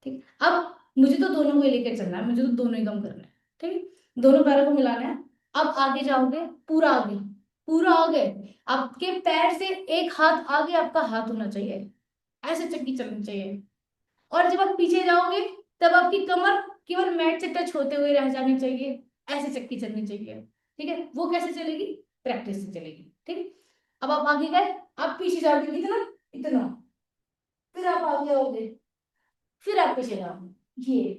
ठीक। अब मुझे तो दोनों को ही लेकर चलना है, मुझे तो दोनों ही कम करना है। ठीक है। दोनों पैरों को मिलाना है। अब आगे जाओगे, पूरा आगे, पूरा आगे। आपके पैर से एक हाथ आगे आपका हाथ होना चाहिए, ऐसे चक्की चलनी चाहिए। और जब आप पीछे जाओगे तब आपकी कमर केवल मैट से टच होते हुए रह जानी चाहिए, ऐसे चक्की चलनी चाहिए। ठीक है। वो कैसे चलेगी, प्रैक्टिस से चलेगी। ठीक है। अब आप आगे गए, आप पीछे जाओगे इतना, इतना, फिर आप आगे आओगे, फिर आप पीछे जाओगे, ये।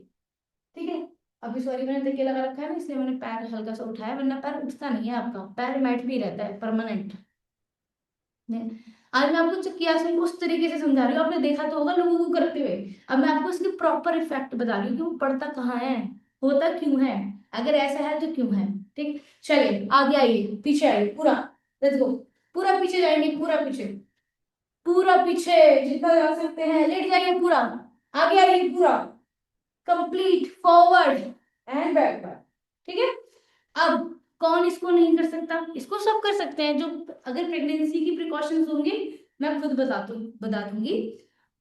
ठीक है। अभी सॉरी मैंने तकिया लगा रखा है ना इसलिए मैंने पैर हल्का सा उठाया, वरना पैर उठता नहीं है, आपका पैर मैट पे ही रहता है परमानेंट। आज मैं आपको चक्की आसन को उस तरीके से समझा रही हूँ, आपने देखा तो होगा लोगों को करते हुए। अब मैं आपको इसके प्रॉपर इफेक्ट बता रही हूँ कि वो पड़ता कहाँ है, होता क्यों है, अगर ऐसा है तो क्यों है। ठीक। चलिए आगे आइए, पीछे आइए पूरा। Let's go. पूरा पीछे जाएंगे, पूरा पीछे, पूरा पीछे जितना जा सकते हैं, लेट जाइए पूरा। आगे आइए पूरा, कंप्लीट फॉरवर्ड एंड बैकवर्ड। ठीक है। अब कौन इसको नहीं कर सकता, इसको सब कर सकते हैं जो, अगर प्रेगनेंसी की प्रिकॉशंस होंगी मैं खुद बता दूंगी,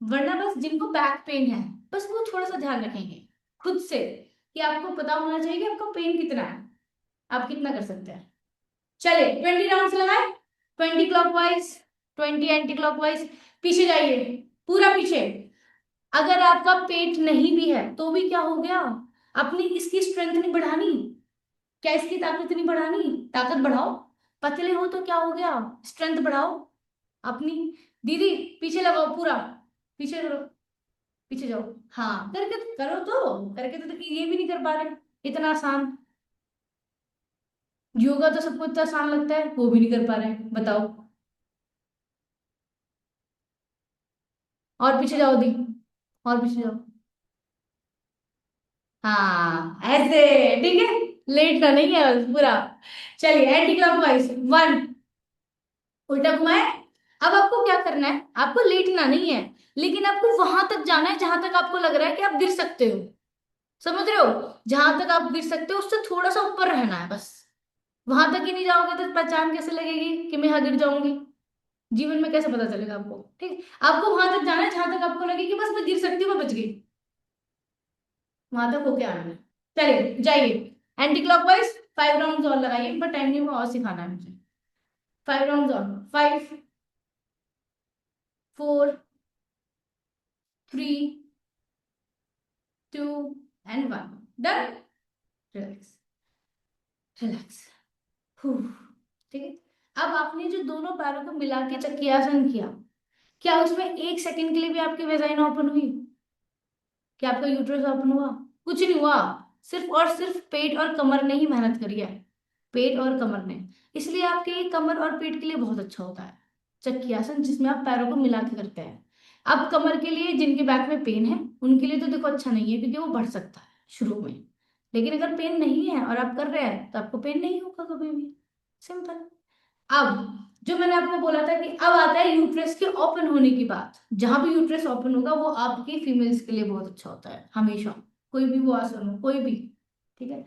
वरना बस जिनको बैक पेन है बस वो थोड़ा सा ध्यान रखेंगे खुद से, कि आपको पता होना चाहिए कि आपका पेन कितना है, आप कितना कर सकते हैं। चले 20 राउंड्स लगाए, 20 क्लॉकवाइज, 20 एंटी क्लॉकवाइज। पीछे जाइए, पूरा पीछे। अगर आपका पेट नहीं भी है तो भी क्या हो गया, अपनी इसकी स्ट्रेंथ नहीं बढ़ानी, क्या इसकी ताकत नहीं बढ़ानी, ताकत बढ़ाओ। पतले हो तो क्या हो गया, स्ट्रेंथ बढ़ाओ अपनी। दीदी पीछे लगाओ पूरा, पीछे करो, पीछे जाओ। हाँ करके करो, तो करके तो ये भी नहीं कर पा रहे, इतना आसान। योगा तो सबको इतना आसान लगता है, वो भी नहीं कर पा रहे, बताओ। और पीछे जाओ दी, और पीछे जाओ। हाँ ऐसे, ठीक है। लेटना नहीं है बस पूरा। चलिए एंटी क्लॉकवाइज 1, उल्टा घुमाए। अब आपको क्या करना है, आपको लेटना नहीं है, लेकिन आपको वहां तक जाना है जहां तक आपको लग रहा है कि आप गिर सकते हो। समझ रहे हो, जहां तक आप गिर सकते हो उससे थोड़ा सा ऊपर रहना है बस। वहां तक ही नहीं जाओगे तो पहचान कैसे लगेगी कि मैं यहाँ गिर जाऊंगी, जीवन में कैसे पता चलेगा आपको। ठीक। आपको वहां तक जाना है जहां तक आपको लगे कि बस मैं गिर सकती हूँ, मैं बच गई, वहां तक होके आना है। चलिए जाइए, एंटी क्लॉकवाइज 5 राउंड और लगाइए, पर टाइम नहीं हुआ और सिखाना है मुझे। 5 राउंड और, 5, 4, 3, 2 and 1। डन। Relax, relax. ठीक है। अब आपने जो दोनों पैरों को मिला के चक्की आसन किया, क्या उसमें 1 सेकंड के लिए भी आपकी वेजाइना ओपन हुई? क्या आपका यूट्रस ओपन हुआ? कुछ नहीं हुआ। सिर्फ और सिर्फ पेट और कमर ने ही मेहनत करी है, पेट और कमर ने। इसलिए आपके कमर और पेट के लिए बहुत अच्छा होता है चक्की आसन, जिसमें आप पैरों को मिला के करते हैं। अब कमर के लिए, जिनके बैक में पेन है, उनके लिए तो देखो अच्छा नहीं है, क्योंकि वो बढ़ सकता है शुरू में। लेकिन अगर पेन नहीं है और आप कर रहे हैं तो आपको पेन नहीं होगा कभी भी। सिंपल। अब जो मैंने आपको बोला था कि अब आता है यूट्रस के ओपन होने की बात। जहां भी यूट्रस ओपन होगा वो आपकी फीमेल्स के लिए बहुत अच्छा होता है हमेशा। कोई भी वो आसन हो, कोई भी। ठीक है।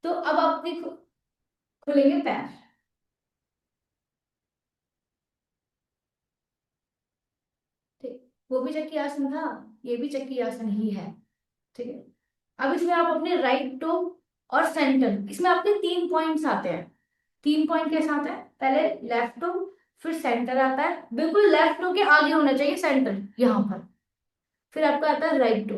तो अब आपके खुलेंगे पैर। ठीक। वो भी चक्की आसन था, ये भी चक्की आसन ही है। ठीक है। अब इसमें आप अपने राइट टो और सेंटर, इसमें आपके 3 पॉइंट्स आते हैं। 3 पॉइंट कैसे आता है? पहले लेफ्ट टो, फिर सेंटर आता है, बिल्कुल लेफ्ट टो के आगे होना चाहिए सेंटर, यहाँ पर। फिर आपका आता है राइट टो।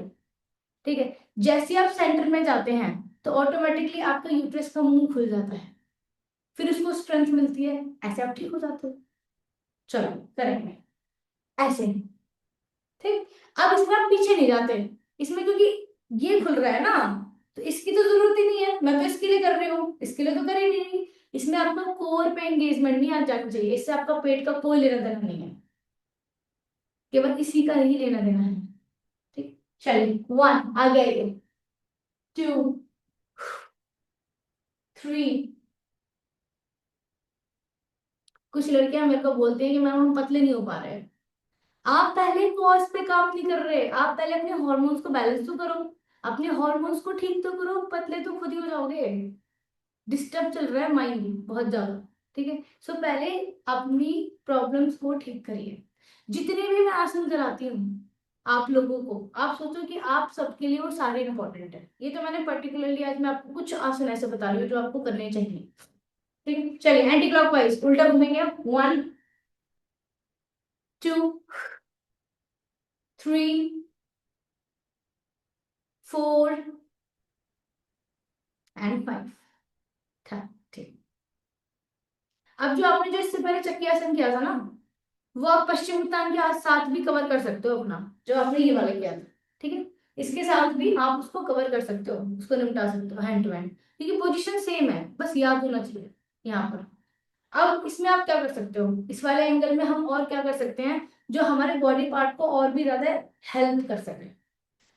ठीक है। जैसे आप सेंटर में जाते हैं तो ऑटोमेटिकली आपका यूट्रस का मुंह खुल जाता है, फिर उसको स्ट्रेंथ मिलती है, ऐसे आप ठीक हो जाते हो। चलो करेंगे ऐसे। ठीक। अब इसमें आप पीछे नहीं जाते, इसमें क्योंकि ये खुल रहा है ना, तो इसकी तो जरूरत ही नहीं है, मैं तो इसके लिए कर रही हूँ, इसके लिए तो कर ही नहीं। इसमें आपका कोर पे एंगेजमेंट नहीं आ जाना चाहिए, इससे आपका पेट का कोई लेना देना नहीं है, केवल इसी का ही लेना देना है। ठीक। चलिए 1 आ गया ये, 2, 3। कुछ लड़कियां मेरे को बोलती हैं कि मैम हम पतले नहीं हो पा रहे। आप पहले कॉज पे काम नहीं कर रहे, आप पहले अपने हॉर्मोन्स को बैलेंस तो करो, अपने हॉर्मोन्स को ठीक तो करो, पतले तो खुद ही हो जाओगे। डिस्टर्ब चल रहा है माइंड बहुत ज्यादा। ठीक है। सो पहले अपनी प्रॉब्लम्स को ठीक करिए। जितने भी मैं आसन कराती हूँ आप लोगों को, आप सोचो कि आप सबके लिए वो सारे इंपॉर्टेंट है। ये तो मैंने पर्टिकुलरली आज मैं आपको कुछ आसन ऐसे बता रही हूँ जो आपको करने चाहिए। ठीक है। चलिए एंटी क्लॉकवाइज उल्टा घूमेंगे आप। 1, 2, 3, 4 एंड 5। था। ठीक। अब जो आपने जो इससे पहले चक्की आसन किया था ना, वो आप पश्चिम उत्तान के साथ भी कवर कर सकते हो अपना, जो आपने ये वाला किया था। ठीक है। इसके साथ भी आप उसको कवर कर सकते हो, उसको निपटा सकते हो हैंड टू हैंड, क्योंकि पोजीशन सेम है, बस याद होना चाहिए यहाँ पर। अब इसमें आप क्या कर सकते हो, इस वाले एंगल में हम और क्या कर सकते हैं जो हमारे बॉडी पार्ट को और भी ज्यादा हेल्प कर सके।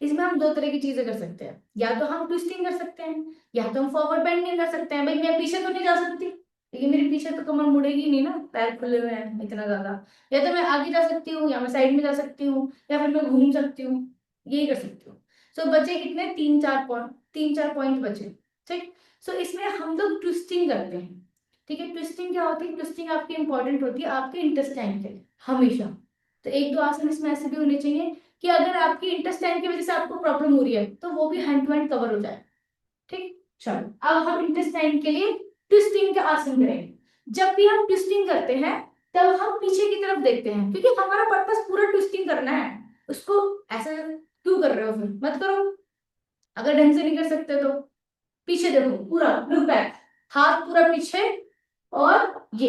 इसमें हम दो तरह की चीजें कर सकते हैं, या तो हम ट्विस्टिंग कर सकते हैं, या तो हम फॉरवर्ड बेंडिंग कर सकते हैं। भाई मैं पीछे तो नहीं जा सकती, क्योंकि मेरे पीछे तो कमर मुड़ेगी नहीं ना, पैर खुले हुए हैं इतना ज्यादा। या तो मैं आगे जा सकती हूँ, या मैं साइड में जा सकती हूँ, या फिर मैं घूम सकती हूँ, यही कर सकती हूँ। सो बचे कितने? 3-4 पॉइंट, 3-4 पॉइंट बचे। ठीक। सो इसमें हम लोग ट्विस्टिंग करते हैं। ठीक है। ट्विस्टिंग क्या होती है? ट्विस्टिंग आपकी इंपॉर्टेंट होती है आपके इंटेस्टाइन के लिए हमेशा। तो एक दो आसन इसमें ऐसे भी होने चाहिए कि अगर आपकी इंटेस्टाइन की वजह से आपको प्रॉब्लम हो रही है तो वो भी हैंड टू हैंड कवर हो जाए। ठीक। चलो अब हम इंटेस्टाइन के लिए ट्विस्टिंग का आसन करेंगे। जब भी हम ट्विस्टिंग करते हैं तब हम पीछे की तरफ देखते हैं, क्योंकि हमारा पर्पस पूरा ट्विस्टिंग करना है। उसको ऐसा क्यों कर रहे हो? फिर मत करो, अगर ढंग से नहीं कर सकते तो। पीछे देखो, पूरा लुक बैक, हाथ पूरा पीछे। और ये,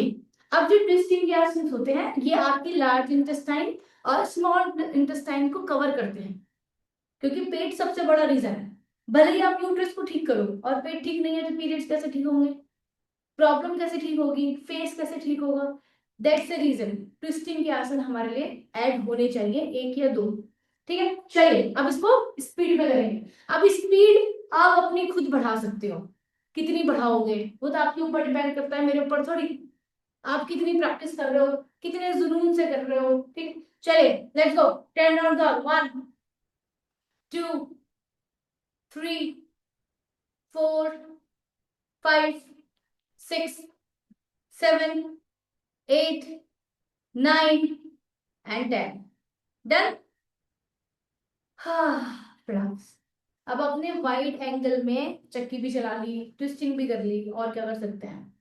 अब जो ट्विस्टिंग के आसन होते हैं ये आपकी लार्ज इंटेस्टाइन और स्मॉल इंटेस्टाइन को कवर करते हैं, क्योंकि पेट सबसे बड़ा रीजन है। भले ही आप यूट्रस को ठीक करो और पेट ठीक नहीं है तो पीरियड्स कैसे ठीक होंगे, प्रॉब्लम कैसे ठीक होगी, फेस कैसे ठीक होगा? दैट्स द रीजन ट्विस्टिंग के आसन हमारे लिए ऐड होने चाहिए, एक या दो। ठीक है। चलिए अब इसको स्पीड में करेंगे। अब स्पीड आप अपनी खुद बढ़ा सकते हो, कितनी बढ़ाओगे वो तो आपके ऊपर डिपेंड करता है, मेरे ऊपर थोड़ी। आप कितनी प्रैक्टिस कर रहे हो, कितने जुनून से कर रहे हो। ठीक। चलिए लेट्स गो। 10 राउंड का। 1, 2, 3, 4, 5, 6, 7, 8, 9 एंड 10। डन। हाँ रिलैक्स। अब अपने वाइड एंगल में चक्की भी चला ली, ट्विस्टिंग भी कर ली, और क्या कर सकते हैं?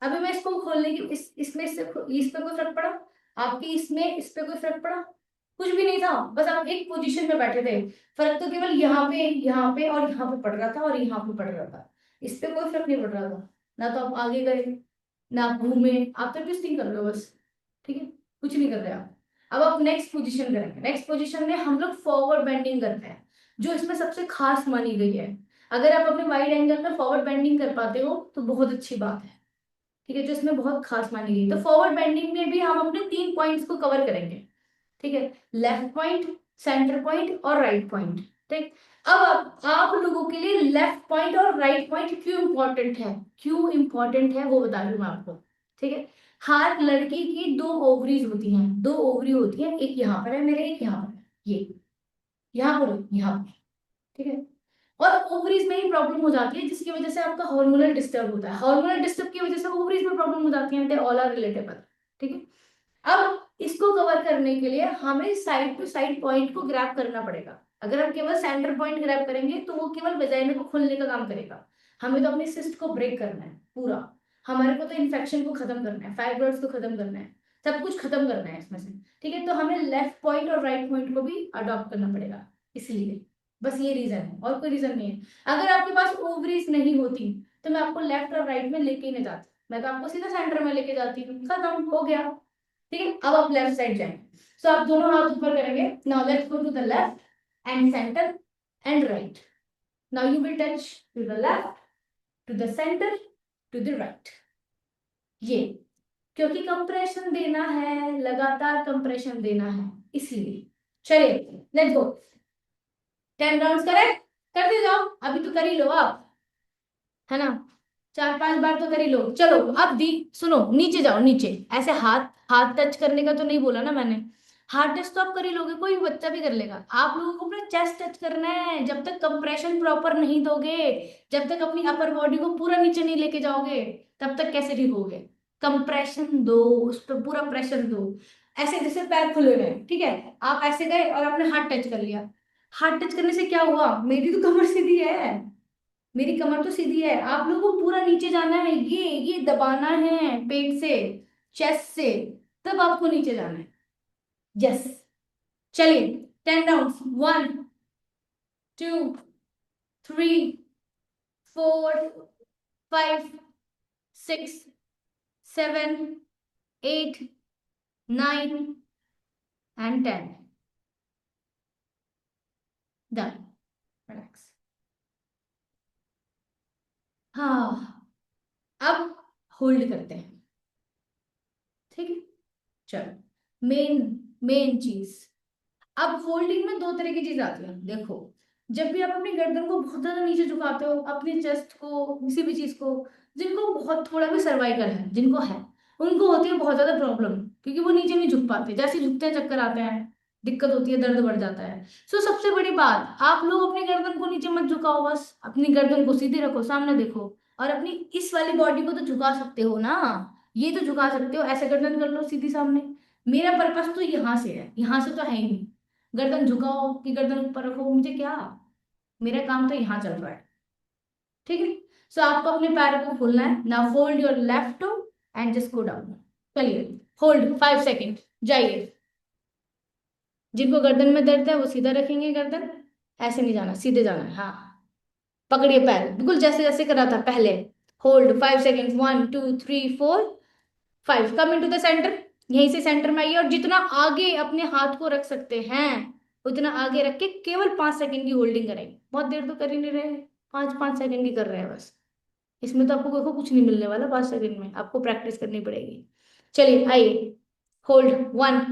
अभी मैं इसको खोलने की इसमें इस पे कोई फर्क पड़ा? आपकी इसमें इस पे कोई फर्क पड़ा? कुछ भी नहीं था, बस आप एक पोजीशन में बैठे थे। फर्क तो केवल यहाँ पे और यहाँ पे पड़ रहा था, और यहाँ पे पड़ रहा था। इस पे कोई फर्क नहीं पड़ रहा था। ना तो आप आगे गए, ना आप घूमे, आप तो ट्विस्टिंग कर रहे हो बस। ठीक है, कुछ नहीं कर रहे आप। अब आप नेक्स्ट पोजीशन करेंगे। नेक्स्ट पोजीशन में हम लोग फॉरवर्ड बेंडिंग करते हैं, जो इसमें सबसे खास मानी गई है। अगर आप अपने वाइड एंगल में फॉरवर्ड बेंडिंग कर पाते हो तो बहुत अच्छी बात है। ठीक है, जो इसमें बहुत खास मानी गई। तो फॉरवर्ड बेंडिंग में भी हम अपने 3 पॉइंट्स को कवर करेंगे। ठीक है, लेफ्ट पॉइंट, सेंटर पॉइंट और राइट पॉइंट। ठीक। अब आप लोगों के लिए लेफ्ट पॉइंट और राइट पॉइंट क्यों इंपॉर्टेंट है, क्यों इंपॉर्टेंट है वो बता रही हूँ मैं आपको। ठीक है, हर लड़की की 2 ओवरीज होती हैं, 2 ओवरी होती हैं, एक यहाँ पर है मेरे, एक यहाँ पर है, ये यहाँ पर, यहाँ पर। ठीक है, और ओवरीज में ही प्रॉब्लम हो जाती है, जिसकी वजह से आपका हार्मोनल डिस्टर्ब होता है। हार्मोनल डिस्टर्ब की वजह से ओवरीज में प्रॉब्लम हो जाती है, दे ऑल आर रिलेटेबल। ठीक है, अब इसको कवर करने के लिए हमें साइड टू साइड पॉइंट को ग्रैब करना पड़ेगा। अगर हम केवल सेंटर पॉइंट ग्रैब करेंगे तो वो केवल वजाइना को खोलने का काम करेगा। हमें तो अपनी सिस्ट को ब्रेक करना है पूरा। हमारे को तो इन्फेक्शन को खत्म करना है, फाइब्रॉइड्स को खत्म करना है, सब कुछ खत्म करना है इसमें से। ठीक है, तो हमें लेफ्ट पॉइंट और राइट पॉइंट को भी अडॉप्ट करना पड़ेगा, इसलिए बस ये रीजन है, और कोई रीजन नहीं है। अगर आपके पास ओवरीज नहीं होती तो मैं आपको लेफ्ट और राइट में लेके ही नहीं जाती, मैं तो आपको सीधा सेंटर में लेके जाती हूँ, खत्म हो गया। ठीक है, अब आप लेफ्ट साइड जाएंगे। सो आप दोनों हाथ ऊपर करेंगे। Now let's go to the left and centre and right. Now you will touch to the left, to the centre, to the right. ये क्योंकि कंप्रेशन देना है, लगातार कंप्रेशन देना है, इसलिए। चलिए लेट्स गो। 10 राउंड्स करें, करते जाओ, अभी तो कर ही लो आप, है ना। 4-5 बार तो कर ही लो। चलो अब दी, सुनो, नीचे जाओ, नीचे। ऐसे हाथ हाथ टच करने का तो नहीं बोला ना मैंने। हाथ टच तो आप कर ही लोगे, कोई भी बच्चा भी कर लेगा। आप लोगों को अपना चेस्ट टच करना है, जब तक कंप्रेशन प्रॉपर नहीं दोगे, जब तक अपनी अपर बॉडी को पूरा नीचे नहीं लेके जाओगे, तब तक कैसे ठीक होगे। कंप्रेशन दो, उस पर पूरा प्रेशर दो। ऐसे जैसे पैर खुले हुए हैं, ठीक है, आप ऐसे गए और आपने हाथ टच कर लिया। हाथ टच करने से क्या हुआ, मेरी तो कमर सीधी है, मेरी कमर तो सीधी है। आप लोगों को पूरा नीचे जाना है, ये दबाना है पेट से, चेस्ट से, तब आपको नीचे जाना है। यस, चलिए। 10 राउंड्स, 1, 2, 3, 4, 5, 6, 7, 8, 9 and 10। डन। रिलैक्स। हाँ, अब होल्ड करते हैं। ठीक है, चलो। मेन मेन चीज, अब फोल्डिंग में 2 तरह की चीज आती है, देखो। जब भी आप अपनी गर्दन को बहुत ज्यादा नीचे झुकाते हो, अपने चेस्ट को, किसी भी चीज को, जिनको बहुत थोड़ा भी सर्वाइकल है, जिनको है, उनको होती है बहुत ज्यादा प्रॉब्लम, क्योंकि वो नीचे नहीं झुक पाते, जैसे ही झुकते हैं चक्कर आते हैं, दिक्कत होती है, दर्द बढ़ जाता है। सो सबसे बड़ी बात, आप लोग अपनी गर्दन को नीचे मत झुकाओ, बस अपनी गर्दन को सीधे रखो, सामने देखो। और अपनी इस वाली बॉडी को तो झुका सकते हो ना, ये तो झुका सकते हो, ऐसे गर्दन कर लो सीधी सामने। मेरा पर्पस तो यहाँ से है, यहाँ से तो है ही नहीं। गर्दन झुकाओ कि गर्दन ऊपर रखो, मुझे क्या, मेरा काम तो यहाँ चल रहा है। ठीक है, सो आपको अपने पैर को खोलना है। Now fold your left to and just go down. चलिए, होल्ड 5 सेकेंड, जाइए। जिनको गर्दन में दर्द है वो सीधा रखेंगे गर्दन, ऐसे नहीं जाना, सीधे जाना है। हाँ, पकड़िए पैर, बिल्कुल जैसे जैसे करा था पहले। Hold 5 second, 1, 2, 3, 4, 5। Come into the centre, यहीं से सेंटर में आइए, और जितना आगे अपने हाथ को रख सकते हैं उतना आगे रख के केवल 5 सेकेंड की होल्डिंग करेंगे। बहुत देर तो कर ही नहीं रहे, 5-5 सेकेंड की कर रहे हैं बस। इसमें तो आपको देखो कुछ नहीं मिलने वाला, 5 सेकेंड में आपको प्रैक्टिस करनी पड़ेगी। चलिए आइए, होल्ड 1।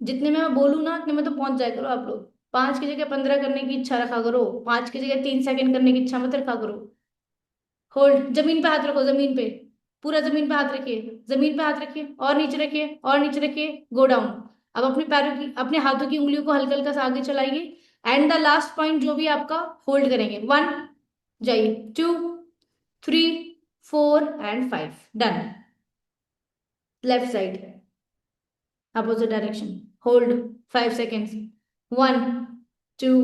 जितने में मैं बोलूँ ना उतने में तो पहुंच जाया करो आप लोग। 5 की जगह 15 करने की इच्छा रखा करो, 5 की जगह 3 सेकेंड करने की इच्छा मत रखा करो। होल्ड, जमीन पे हाथ रखो, जमीन पे, पूरा जमीन पे हाथ रखिए, जमीन पे हाथ रखिए, और नीचे रखिए, और नीचे रखिए, गो डाउन। अब अपने पैरों की, अपने हाथों की उंगलियों को हल्का हल्का सा आगे चलाइए। एंड द लास्ट पॉइंट जो भी आपका, होल्ड करेंगे। 1, जाइए, 2, 3, 4 and 5। Done. Left side, opposite direction. Hold 5 seconds, 1, 2,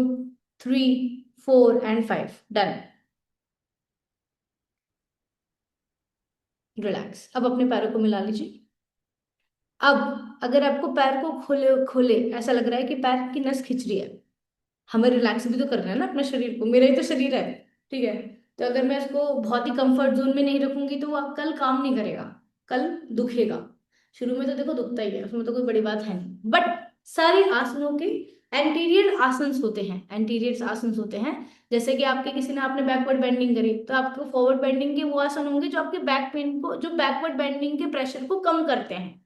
3, 4 and 5। Done. Relax, अब अपने पैरों को मिला लीजिए। अब अब अगर आपको पैर को खोले खोले ऐसा लग रहा है कि पैर की नस खिंच रही है, हमें रिलैक्स भी तो करना है ना अपने शरीर को, मेरा ही तो शरीर है। ठीक है, तो अगर मैं इसको बहुत ही कंफर्ट जोन में नहीं रखूंगी तो वो आप कल काम नहीं करेगा, कल दुखेगा। शुरू में तो देखो दुखता ही है, उसमें तो कोई बड़ी बात है नहीं, बट सारे आसनों के एंटीरियर आसन्स होते हैं, एंटीरियर आसन्स होते हैं। जैसे कि आपके किसी ने आपने बैकवर्ड बेंडिंग करी तो आपको फॉरवर्ड बेंडिंग के वो आसन होंगे जो आपके बैक पेन को, जो बैकवर्ड बेंडिंग के प्रेशर को कम करते हैं।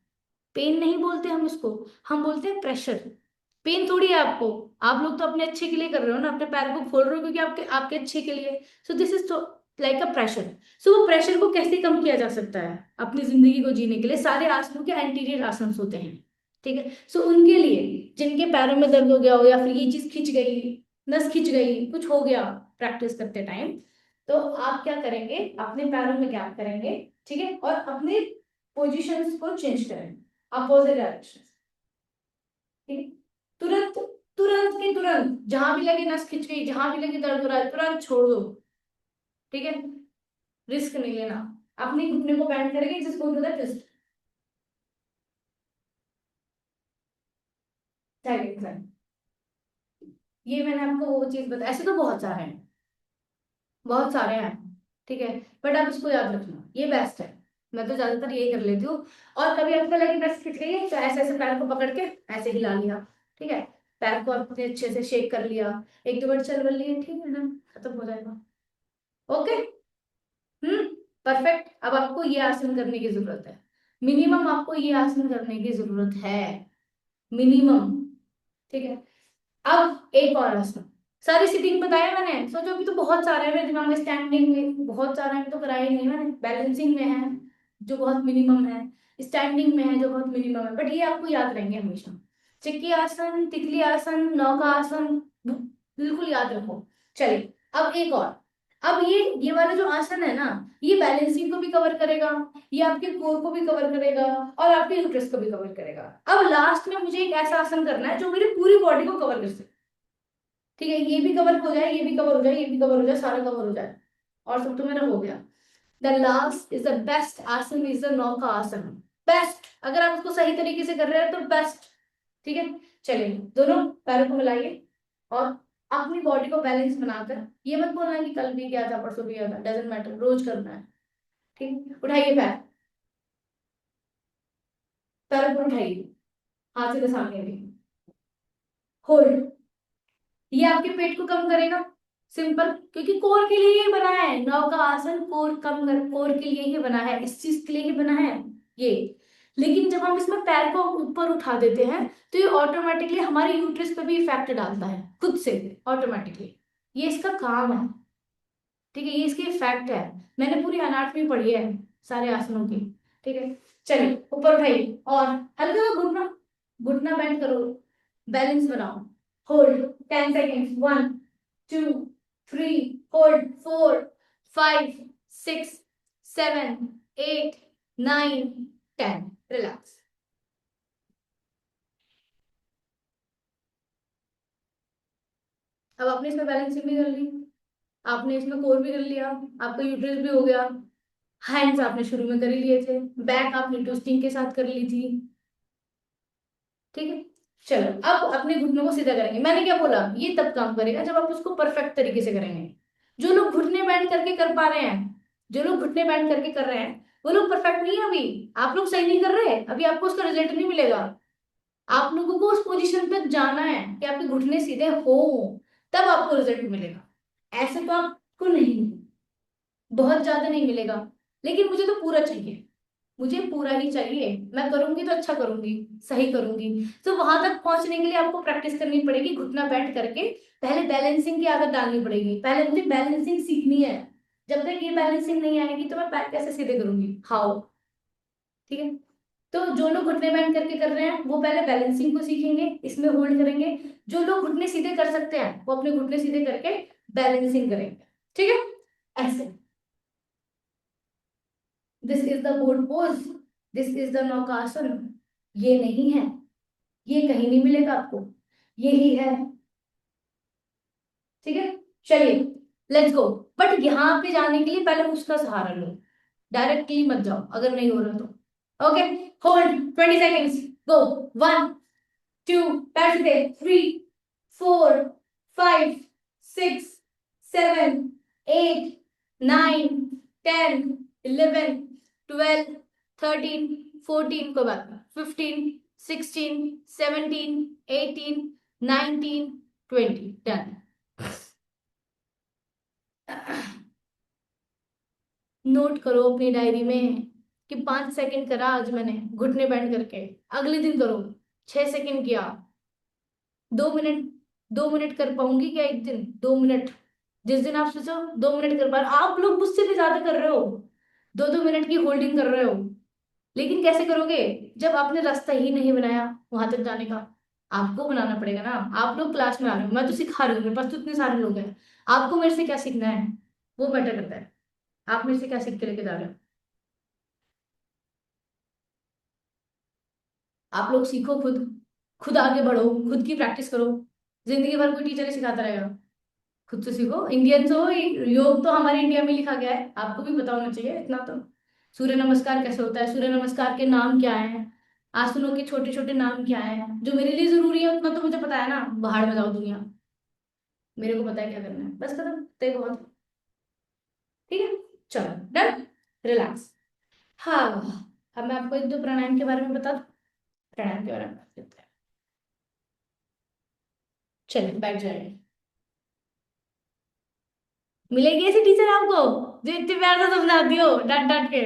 पेन नहीं बोलते हम उसको, हम बोलते हैं प्रेशर। पेन थोड़ी है आपको, आप लोग तो अपने अच्छे के लिए कर रहे हो ना, अपने पैर को खोल रहे हो क्योंकि आपके आपके अच्छे के लिए। So this is like a pressure. So वो प्रेशर को कैसे कम किया जा सकता है अपनी जिंदगी को जीने के लिए, सारे आसनों के एंटीरियर आसन होते हैं। ठीक है, सो उनके लिए जिनके पैरों में दर्द हो गया हो या फिर ये चीज खिंच गई, नस खिंच गई, कुछ हो गया प्रैक्टिस करते टाइम, तो आप क्या करेंगे, अपने पैरों में गैप करेंगे। ठीक है, और अपने पोजिशंस को चेंज करेंगे, अपोजिट डायरेक्शन। ठीक है, तुरंत, तुरंत के तुरंत जहां भी लगे नस खिंच गई, जहां भी लगे दर्द हो रहा है, तुरंत छोड़ दो। ठीक है, रिस्क नहीं लेना। अपने घुटने को बैंड करेंगे, जिसको टू द ट्विस्ट साइड। ये मैंने आपको वो चीज बताई, ऐसे तो बहुत सारे हैं, बहुत सारे हैं। ठीक है, बट आप इसको याद रखना, ये बेस्ट है। मैं तो ज्यादातर यही कर लेती हूँ। और कभी आपको लगे नस खिंच गई है तो ऐसे ऐसे पैर को पकड़ के ऐसे हिला लिया। ठीक है, पैर को आपने अच्छे से शेक कर लिया, एक दो बार चल बल लिए, ठीक है ना, खत्म हो जाएगा। ओके। हम्म, परफेक्ट। अब आपको ये आसन करने की जरूरत है, मिनिमम आपको ये आसन करने की जरूरत है, मिनिमम। ठीक है, अब एक और आसन। सारी सिटिंग बताया मैंने, सोचो अभी तो बहुत सारे हैं मेरे दिमाग में, स्टैंडिंग में बहुत सारे हैं तो कराए नहीं मैंने, बैलेंसिंग में है जो बहुत मिनिमम है, स्टैंडिंग में है जो बहुत मिनिमम है, बट ये आपको याद रहेंगे हमेशा। चक्की आसन, तितली आसन, नौका आसन, बिल्कुल याद रखो। चलिए, अब एक और। अब ये वाला जो आसन है ना, ये बैलेंसिंग को भी कवर करेगा, ये आपके कोर को भी कवर करेगा, और आपके यूट्रस को भी कवर करेगा। अब लास्ट में मुझे एक ऐसा आसन करना है जो मेरी पूरी बॉडी को कवर कर सके। ठीक है, ये भी कवर हो जाए, ये भी कवर हो जाए, ये भी कवर हो जाए, सारा कवर हो जाए, और सब तो मेरा हो गया। The last is the best आसन, इज द नौका आसन। बेस्ट, अगर आप उसको सही तरीके से कर रहे हैं तो बेस्ट। ठीक है, चलिए दोनों पैरों को मिलाइए और अपनी बॉडी को बैलेंस बनाकर, ये मत बोलना कि कल भी किया था, परसों भी किया था, डजेंट मैटर, रोज करना है। ठीक, उठाइए पैर, पैरों को उठाइए, हाथ सीधे सामने भी, होल्ड। ये आपके पेट को कम करेगा, सिंपल, क्योंकि कोर के लिए ही बना है नौ का आसन, कोर कम कर, कोर के लिए ही बना है, इस चीज के लिए ही बना है ये। लेकिन जब हम इसमें पैर को ऊपर उठा देते हैं तो ये ऑटोमेटिकली हमारे यूट्रस पे भी इफेक्ट डालता है, खुद से, ऑटोमेटिकली। ये इसका काम है। ठीक है, ये इसकी इफेक्ट है, मैंने पूरी अनाटमी पढ़ी है सारे आसनों की। ठीक है, चलिए ऊपर उठाइए और हल्का सा घुटना, घुटना बेंड करो, बैलेंस बनाओ, होल्ड 10 सेकेंड्स, 1, 2, 3, होल्ड 4, 5, 6, 7, 8, 9, 10, रिलैक्स। अब आपने इसमें बैलेंसिंग भी कर ली, आपने इसमें कोर भी कर लिया, आपका यूट्रस भी हो गया, हैंड्स आपने शुरू में कर ही लिए थे, बैक आपने ट्विस्टिंग के साथ कर ली थी। ठीक है, चलो अब अपने घुटनों को सीधा करेंगे। मैंने क्या बोला, ये तब काम करेगा जब आप उसको परफेक्ट तरीके से करेंगे। जो लोग घुटने बैंड करके कर पा रहे हैं, जो लोग घुटने बैंड करके कर रहे हैं, वो लोग परफेक्ट नहीं है अभी। आप लोग सही नहीं कर रहे, अभी आपको उसका रिजल्ट नहीं मिलेगा। आप लोगों को उस पोजीशन तक जाना है कि आपके घुटने सीधे हो, तब आपको रिजल्ट मिलेगा। ऐसे तो आपको नहीं, बहुत ज्यादा नहीं मिलेगा। लेकिन मुझे तो पूरा चाहिए, मुझे पूरा ही चाहिए, मैं करूंगी तो अच्छा करूंगी, सही करूंगी। तो वहां तक पहुंचने के लिए आपको प्रैक्टिस करनी पड़ेगी, घुटना बैठ करके पहले बैलेंसिंग की आदत डालनी पड़ेगी, पहले मुझे बैलेंसिंग सीखनी है। जब तक ये बैलेंसिंग नहीं आएगी तो मैं पैर कैसे सीधे करूंगी, हाउ। ठीक है, तो जो लोग घुटने बैंड करके कर रहे हैं वो पहले बैलेंसिंग को सीखेंगे, इसमें होल्ड करेंगे। जो लोग घुटने सीधे कर सकते हैं वो अपने घुटने सीधे करके बैलेंसिंग करेंगे। ठीक है, ऐसे। This is the board pose, this is the Naukasan. ये नहीं है, ये कहीं नहीं मिलेगा आपको, यही है। ठीक है, चलिए लेट्स गो। बट यहाँ पे जाने के लिए पहले उसका सहारा लो, डायरेक्टली मत जाओ अगर नहीं हो रहा तो। ओके, होल्ड 20 सेकेंड्स, गो। 1 2, पैर सीधे। 3 4 5 6 7 8 9 10 11 12 13 14 को बात 15 16 17 18 19 20 डन। नोट करो अपनी डायरी में कि 5 सेकंड करा आज मैंने घुटने बैंड करके। अगले दिन करो 6 सेकंड किया। 2 मिनट, 2 मिनट कर पाऊंगी क्या एक दिन? 2 मिनट, जिस दिन आप सोचो 2 मिनट कर पा रहे हो, आप लोग मुझसे भी ज्यादा कर रहे हो। 2-2 मिनट की होल्डिंग कर रहे हो। लेकिन कैसे करोगे जब आपने रास्ता ही नहीं बनाया वहां तक जाने का? आपको बनाना पड़ेगा ना। आप लोग क्लास में आ रहे हो, मैं तो सिखा रही हूँ, मेरे पास तो इतने सारे लोग हैं। आपको मेरे से क्या सीखना है वो मैटर करता है। आप मेरे से क्या सीख के लेके जा रहे हो? आप लोग सीखो खुद, खुद आगे बढ़ो, खुद की प्रैक्टिस करो। जिंदगी भर कोई टीचर ही सिखाता रहेगा? खुद से सीखो। इंडियंस हो, योग तो हमारे इंडिया में लिखा गया है, आपको भी पता होना चाहिए इतना तो। सूर्य नमस्कार कैसे होता है, सूर्य नमस्कार के नाम क्या है, आसनों के छोटे छोटे नाम क्या है, जो मेरे लिए जरूरी है उतना तो मुझे पता है ना। बाहर में जाओ दुनिया, मेरे को पता है क्या करना है, बस खत्म, तय बहुत। ठीक है, चलो डन, रिलैक्स। हाँ, अब मैं आपको एक दो प्राणायाम के बारे में बता दूं। प्राणायाम के बारे में बात करते हैं। चलिए बैठ जाइए। मिलेगी ऐसी टीचर आपको जो इतने प्यार से समझाती हो डांट डांट के?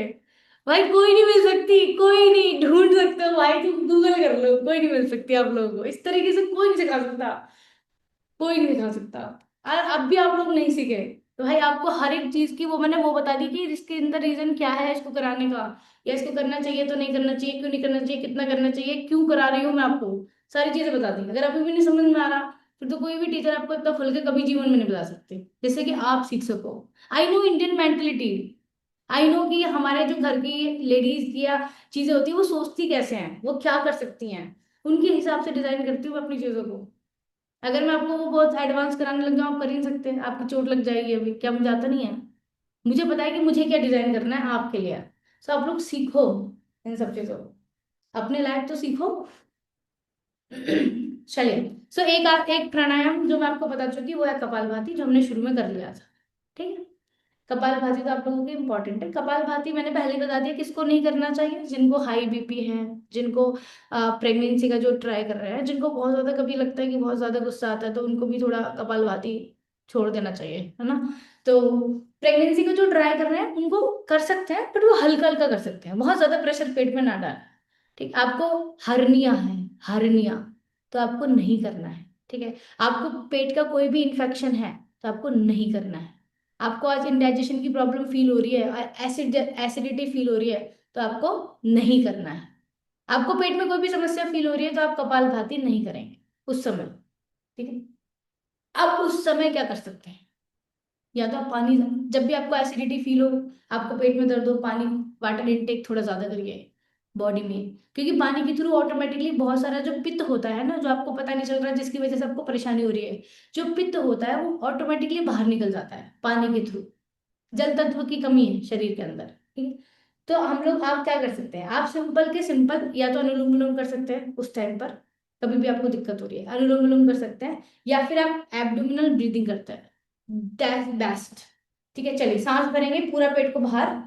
भाई कोई नहीं मिल सकती, कोई नहीं। ढूंढ सकते हो भाई, तुम गूगल कर लो, कोई नहीं मिल सकती आप लोगों को इस तरीके से, कोई नहीं सिखा सकता। कोई नहीं सिखा सकता। और अब भी आप लोग नहीं सीखे तो भाई आपको हर एक चीज की वो मैंने वो बता दी कि इसके अंदर रीजन क्या है इसको कराने का, या इसको करना चाहिए तो नहीं करना चाहिए, क्यों नहीं करना चाहिए, कितना करना चाहिए, क्यों करा रही हूँ मैं आपको। सारी चीजें बता दी। अगर अभी भी नहीं समझ में आ रहा फिर तो कोई भी टीचर आपको इतना खुल के कभी जीवन में नहीं बता सकते जिससे कि आप सीख सको। I know Indian mentality. I know कि हमारे जो घर की लेडीज या चीजें होती है वो सोचती कैसे हैं, वो क्या कर सकती हैं, उनके हिसाब से डिजाइन करती हूँ मैं अपनी चीजों को। अगर मैं आपको वो बहुत एडवांस कराने लग जाऊँ आप कर ही नहीं सकते, आपकी चोट लग जाएगी। अभी क्या मुझे आता नहीं है? मुझे पता है कि मुझे क्या डिजाइन करना है आपके लिए। सो आप लोग सीखो इन सब चीजों को, अपने लायक तो सीखो। चलिए, सो एक प्राणायाम जो मैं आपको बता चुकी वो है कपालभाति, जो हमने शुरू में कर लिया था। ठीक है, कपालभाति तो आप लोगों के इंपॉर्टेंट है। कपालभाति मैंने पहले ही बता दिया किसको नहीं करना चाहिए, जिनको हाई बीपी है, जिनको प्रेगनेंसी का जो ट्राई कर रहे हैं, जिनको बहुत ज्यादा कभी लगता है कि बहुत ज्यादा गुस्सा आता है तो उनको भी थोड़ा कपालभाति छोड़ देना चाहिए, है ना। तो प्रेगनेंसी का जो ट्राई कर रहे हैं उनको कर सकते हैं, बट वो हल्का हल्का कर सकते हैं, बहुत ज्यादा प्रेशर पेट में ना डालें। ठीक, आपको हर्निया है, हर्निया, तो आपको नहीं करना है। ठीक है, आपको पेट का कोई भी इंफेक्शन है तो आपको नहीं करना है। आपको आज इंडाइजेशन की प्रॉब्लम फील हो रही है, एसिडिटी फील हो रही है, तो आपको नहीं करना है। आपको पेट में कोई भी समस्या फील हो रही है तो आप कपालभाति नहीं करेंगे उस समय। ठीक है, अब उस समय क्या कर सकते हैं, या तो आप पानी, जब भी आपको एसिडिटी फील हो, आपको पेट में दर्द हो, पानी, वाटर इनटेक थोड़ा ज्यादा करिए बॉडी में। क्योंकि पानी के थ्रू ऑटोमेटिकली बहुत सारा जो पित्त होता है ना, जो आपको पता नहीं चल रहा जिसकी वजह से आपको परेशानी हो रही है, जो पित्त होता है वो ऑटोमेटिकली बाहर निकल जाता है पानी के थ्रू। जल तत्व की कमी है शरीर के अंदर। ठीक है, तो हम लोग, आप क्या कर सकते हैं, आप सिंपल के सिंपल या तो अनुलोम विलोम कर सकते हैं उस टाइम पर, कभी भी आपको दिक्कत हो रही है अनुलोम विलोम कर सकते हैं, या फिर आप एब्डोमिनल ब्रीदिंग करते हैं, दैट्स बेस्ट। ठीक है, चलिए सांस भरेंगे पूरा पेट को बाहर,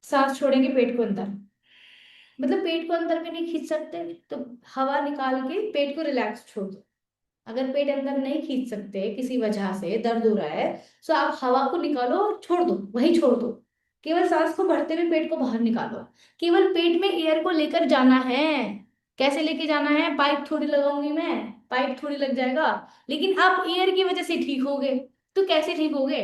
सांस छोड़ेंगे पेट को अंदर। मतलब पेट को अंदर में नहीं खींच सकते तो हवा निकाल के पेट को रिलैक्स छोड़ दो। अगर पेट अंदर नहीं खींच सकते किसी वजह से दर्द हो रहा है, तो आप हवा को निकालो और छोड़ दो, वही छोड़ दो। केवल सांस को भरते हुए पेट को बाहर निकालो। केवल पेट में एयर को लेकर जाना है। कैसे लेके जाना है, पाइप थोड़ी लगाऊंगी मैं, पाइप थोड़ी लग जाएगा। लेकिन आप एयर की वजह से ठीक होगे, तो कैसे ठीक होगे?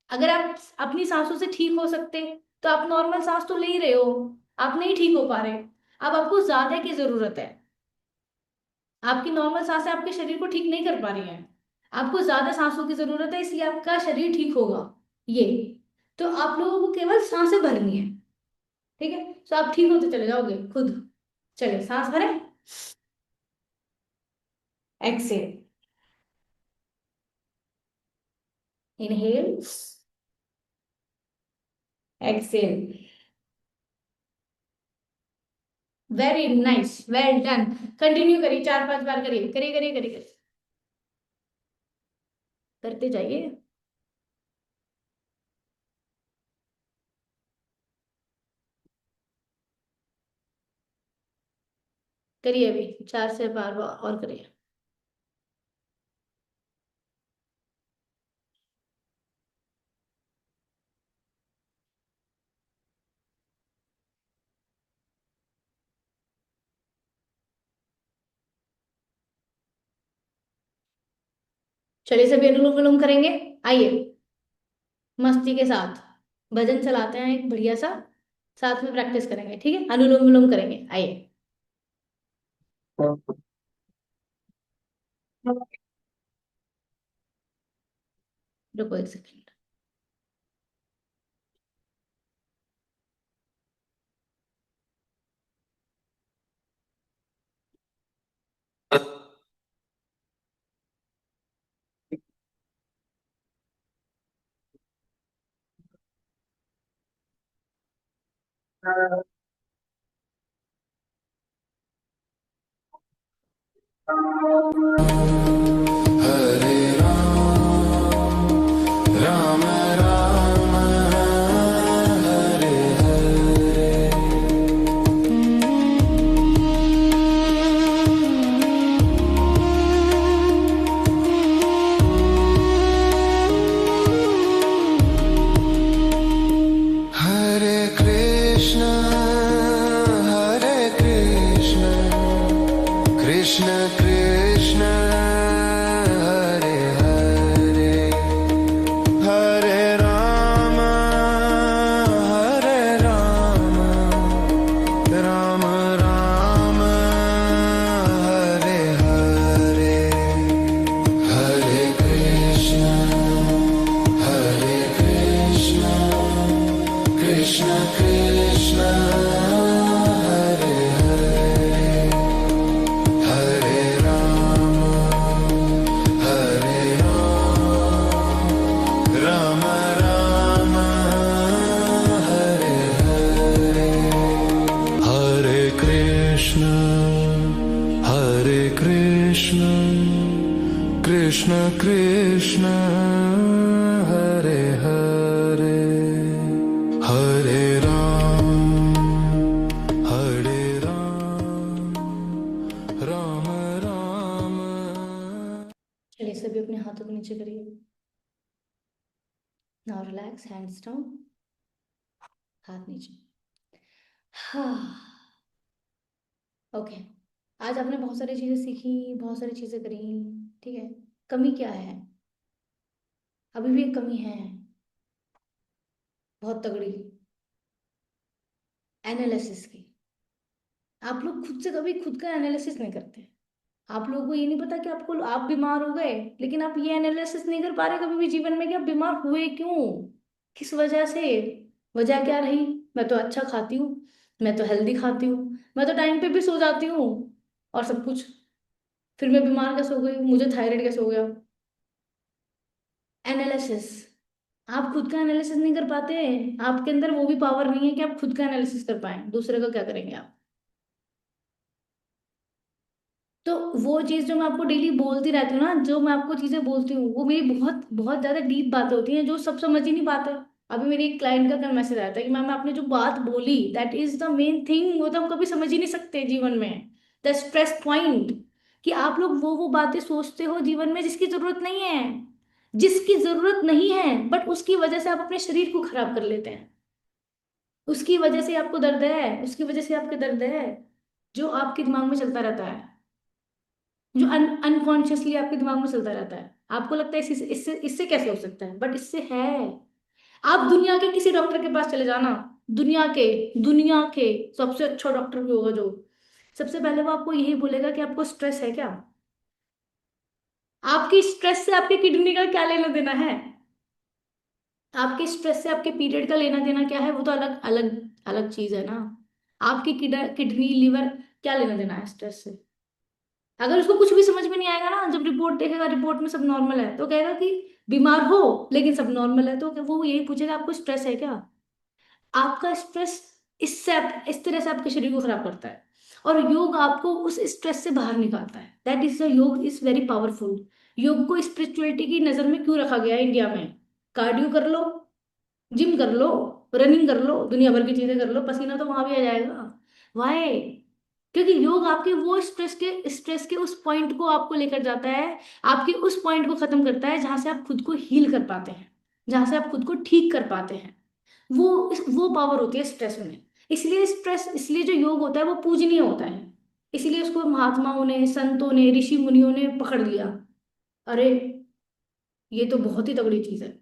अगर आप अपनी सांसों से ठीक हो सकते तो आप नॉर्मल सांस तो ले ही रहे हो, आप नहीं ठीक हो पा रहे। अब आपको ज्यादा की जरूरत है, आपकी नॉर्मल सांसें आपके शरीर को ठीक नहीं कर पा रही हैं, आपको ज्यादा सांसों की जरूरत है, इसलिए आपका शरीर ठीक होगा। ये, तो आप लोगों को केवल सांसें भरनी है। ठीक है, तो आप ठीक होते चले जाओगे खुद। चलिए सांस भरें, exhale, inhale, exhale, very nice, well done. Continue करिए, 4-5 बार करिए, करिए करिए करिए करिए। करते जाइए। करिए, अभी 4 से 5 बार और करिए। चलिए सभी अनुलोम विलोम करेंगे। आइए, मस्ती के साथ भजन चलाते हैं एक बढ़िया सा, साथ में प्रैक्टिस करेंगे, ठीक है? अनुलोम विलोम करेंगे, आइए। रुको 1 सेकंड। हरे राम राम हरे हरे। हरे कृष्ण कृष्ण कृष्ण हरे हरे। हरे राम राम राम हरे हरे। हरे कृष्ण कृष्ण कृष्ण हरे हरे। हरे राम राम राम हरे हरे। हरे कृष्ण कृष्ण कृष्ण हरे हरे। हरे राम राम राम। चलिए सभी अपने हाथों को नीचे करिए। नाउ रिलैक्स, हैंड्स डाउन, हाथ नीचे। हाँ। ओके। आज आपने बहुत सारी चीजें सीखी, बहुत सारी चीजें करी, ठीक है? कमी क्या है? अभी भी एक कमी है, बहुत तगड़ी, एनालिसिस की। आप लोग खुद से कभी खुद का एनालिसिस नहीं करते। आप लोगों को ये नहीं पता कि आप बीमार हो गए, लेकिन आप ये एनालिसिस नहीं कर पा रहे कभी भी जीवन में कि आप बीमार हुए क्यों, किस वजह से। वजह क्या रही? मैं तो अच्छा खाती हूँ, मैं तो हेल्दी खाती हूँ, मैं तो टाइम पे भी सो जाती हूँ और सब कुछ, फिर मैं बीमार कैसे हो गई, मुझे थायराइड कैसे हो गया? एनालिसिस। आप खुद का एनालिसिस नहीं कर पाते। आपके अंदर वो भी पावर नहीं है कि आप खुद का एनालिसिस कर पाए, दूसरे का क्या करेंगे आप? तो वो चीज जो मैं आपको डेली बोलती रहती हूँ ना, जो मैं आपको चीजें बोलती हूँ, वो मेरी बहुत बहुत ज्यादा डीप बातें होती हैं जो सब समझ ही नहीं पाते। अभी मेरी एक क्लाइंट का क्या मैसेज आया था कि मैम आपने जो बात बोली, that is the main thing, वो तो हम कभी समझ ही नहीं सकते जीवन में। द स्ट्रेस पॉइंट, कि आप लोग वो बातें सोचते हो जीवन में जिसकी जरूरत नहीं है, जिसकी जरूरत नहीं है, बट उसकी वजह से आप अपने शरीर को खराब कर लेते हैं। उसकी वजह से आपको दर्द है, उसकी वजह से आपके दर्द है, जो आपके दिमाग में चलता रहता है, जो अनकॉन्शियसली आपके दिमाग में चलता रहता है। आपको लगता है इससे इससे इससे कैसे हो सकता है, बट इससे है। आप दुनिया के किसी डॉक्टर के पास चले जाना, दुनिया के सबसे अच्छा डॉक्टर भी होगा जो, सबसे पहले वो आपको यही बोलेगा कि आपको स्ट्रेस है क्या। आपकी स्ट्रेस से आपके किडनी का क्या लेना देना है? आपके स्ट्रेस से आपके पीरियड का लेना देना क्या है? वो तो अलग अलग अलग चीज है ना। आपकी किडनी लिवर, क्या लेना देना है स्ट्रेस से? अगर उसको कुछ भी समझ में नहीं आएगा ना, जब रिपोर्ट देखेगा, रिपोर्ट में सब नॉर्मल है, तो कहेगा कि बीमार हो लेकिन सब नॉर्मल है, तो वो यही पूछेगा आपको स्ट्रेस है क्या। आपका स्ट्रेस इस तरह से आपके शरीर को खराब करता है। और योग आपको उस स्ट्रेस से बाहर निकालता है। दैट इज द योग इज वेरी पावरफुल। योग को स्पिरिचुअलिटी की नजर में क्यों रखा गया है इंडिया में? कार्डियो कर लो, जिम कर लो, रनिंग कर लो, दुनिया भर की चीजें कर लो, पसीना तो वहां भी आ जाएगा। वाई? क्योंकि योग आपके वो स्ट्रेस के उस पॉइंट को आपको लेकर जाता है, आपके उस पॉइंट को खत्म करता है जहां से आप खुद को हील कर पाते हैं, जहां से आप खुद को ठीक कर पाते हैं। वो पावर होती है स्ट्रेस में। इसलिए जो योग होता है वो पूजनीय होता है। इसलिए उसको महात्माओं ने, संतों ने, ऋषि मुनियों ने पकड़ लिया। अरे, ये तो बहुत ही तगड़ी चीज है।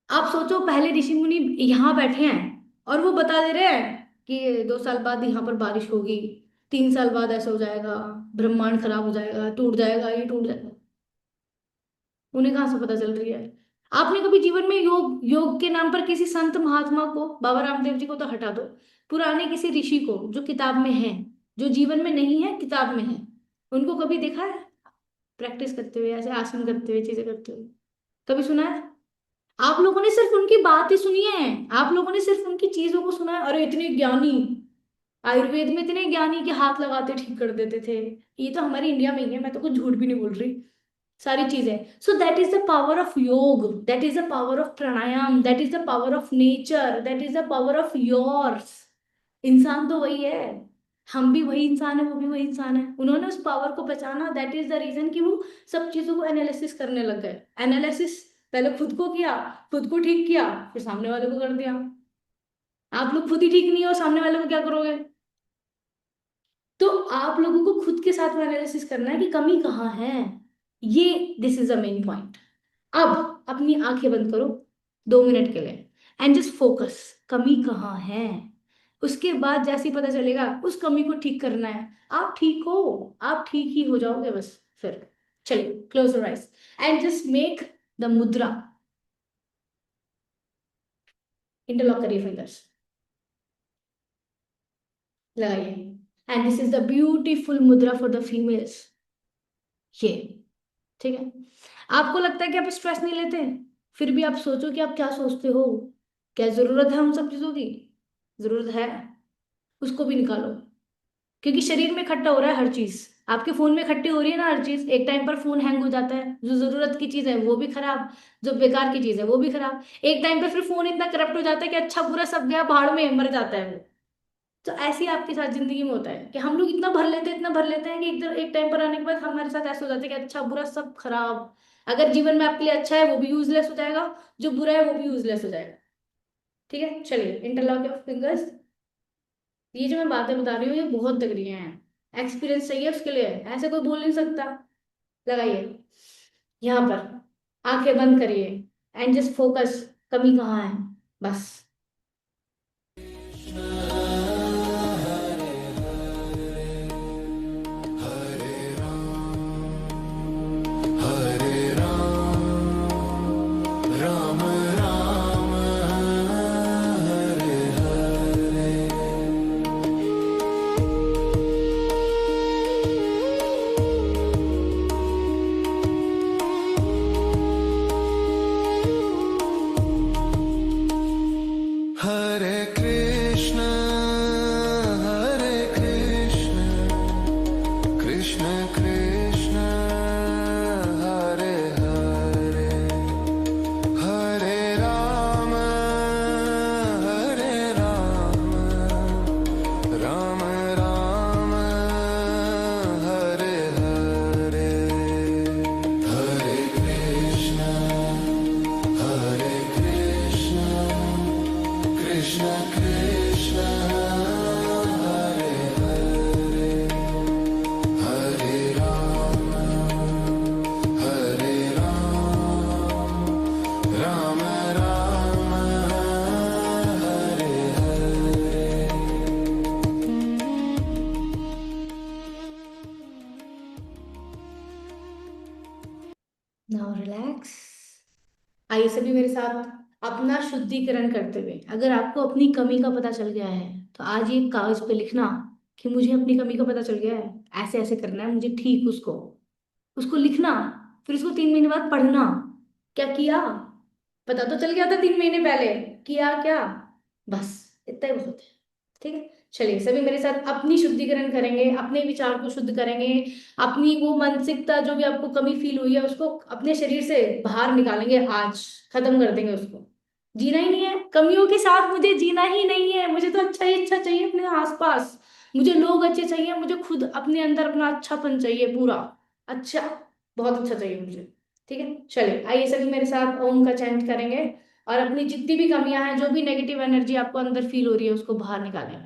आप सोचो, पहले ऋषि मुनि यहाँ बैठे हैं और वो बता दे रहे हैं कि 2 साल बाद यहाँ पर बारिश होगी, 3 साल बाद ऐसा हो जाएगा, ब्रह्मांड खराब हो जाएगा, टूट जाएगा, ये टूट जाएगा। उन्हें कहाँ से पता चल रही है? आपने कभी जीवन में योग योग के नाम पर किसी संत महात्मा को, बाबा रामदेव जी को तो हटा दो, पुराने किसी ऋषि को जो किताब में है, जो जीवन में नहीं है किताब में है, उनको कभी देखा है प्रैक्टिस करते हुए, ऐसे आसन करते हुए, चीजें करते हुए? कभी सुना है? आप लोगों ने सिर्फ उनकी बात ही सुनी है, आप लोगों ने सिर्फ उनकी चीजों को सुना है। अरे इतने ज्ञानी, आयुर्वेद में इतने ज्ञानी के हाथ लगाते ठीक कर देते थे। ये तो हमारे इंडिया में ही है, मैं तो कुछ झूठ भी नहीं बोल रही, सारी चीजें। So that is the power of yoga, that is the power of pranayama, that is the power of nature, that is the power of yours. इंसान तो वही है, हम भी वही इंसान है, वो भी वही इंसान है। उन्होंने उस पावर को पहचाना, दैट इज द रीजन कि वो सब चीजों को एनालिसिस करने लग गए। एनालिसिस पहले खुद को किया, खुद को ठीक किया, फिर सामने वाले को कर दिया। आप लोग खुद ही ठीक नहीं हो, सामने वाले को क्या करोगे? तो आप लोगों को खुद के साथ में एनालिसिस करना है कि कमी कहाँ है। ये this is the main point. अब अपनी आंखें बंद करो 2 मिनट के लिए एंड जस्ट फोकस, कमी कहाँ है। उसके बाद जैसे ही पता चलेगा उस कमी को ठीक करना है, आप ठीक हो, आप ठीक ही हो जाओगे बस। फिर चलिए, close your eyes and just make the मुद्रा। इंटरलॉक करिए फिंगर्स, लगाइए। And this is the beautiful मुद्रा फॉर द फीमेल्स। ये ठीक है? आपको लगता है कि आप स्ट्रेस नहीं लेते, फिर भी आप सोचो कि आप क्या सोचते हो। क्या जरूरत है उन सब चीजों की? जरूरत है, उसको भी निकालो। क्योंकि शरीर में इकट्ठा हो रहा है हर चीज, आपके फोन में इकट्ठी हो रही है ना हर चीज। एक टाइम पर फोन हैंग हो जाता है, जो जरूरत की चीज है वो भी खराब, जो बेकार की चीज है वो भी खराब। एक टाइम पर फिर फोन इतना करप्ट हो जाता है कि अच्छा बुरा सब गया भाड़ में, मर जाता है वो। तो ऐसे ही आपके साथ जिंदगी में होता है कि हम लोग इतना भर लेते हैं, इतना भर लेते हैं कि एक टाइम पर आने के बाद हमारे साथ ऐसा हो जाता है कि अच्छा बुरा सब खराब। अगर जीवन में आपके लिए अच्छा है वो भी यूजलेस हो जाएगा, जो बुरा है वो भी यूजलेस हो जाएगा। ठीक है, चलिए, इंटरलॉक योर फिंगर्स। ये जो मैं बातें बता रही हूँ ये बहुत तगड़ी हैं, एक्सपीरियंस चाहिए उसके लिए, ऐसे कोई बोल नहीं सकता। लगाइए यहाँ पर, आंखें बंद करिए एंड जस्ट फोकस, कमी कहाँ है, बस। हरे राम राम हरे हरे। हरे कृष्ण कृष्ण कृष्ण हरे हरे। हरे राम राम राम हरे हरे। हरे कृष्ण कृष्ण कृष्ण हरे हरे। हरे राम राम राम हरे हरे। Now relax. आइए सभी मेरे साथ अपना शुद्धिकरण करते हुए, अगर आपको अपनी कमी का पता चल गया है तो आज ये कागज पे लिखना कि मुझे अपनी कमी का पता चल गया है, ऐसे ऐसे करना है मुझे ठीक उसको, उसको लिखना। फिर उसको 3 महीने बाद पढ़ना, क्या किया, पता तो चल गया था 3 महीने पहले, किया क्या, बस इतना ही बहुत है। ठीक है, चलिए सभी मेरे साथ अपनी शुद्धिकरण करेंगे, अपने विचार को शुद्ध करेंगे, अपनी वो मानसिकता जो भी आपको कमी फील हुई है उसको अपने शरीर से बाहर निकालेंगे, आज खत्म कर देंगे उसको। जीना ही नहीं है, कमियों के साथ मुझे जीना ही नहीं है, मुझे तो अच्छा ही अच्छा चाहिए अपने आसपास, मुझे लोग अच्छे चाहिए, मुझे खुद अपने अंदर अपना अच्छापन चाहिए पूरा, अच्छा, बहुत अच्छा चाहिए मुझे। ठीक है, चलिए आइए सभी मेरे साथ ओम का चैंट करेंगे और अपनी जितनी भी कमियां हैं, जो भी नेगेटिव एनर्जी आपको अंदर फील हो रही है उसको बाहर निकालें।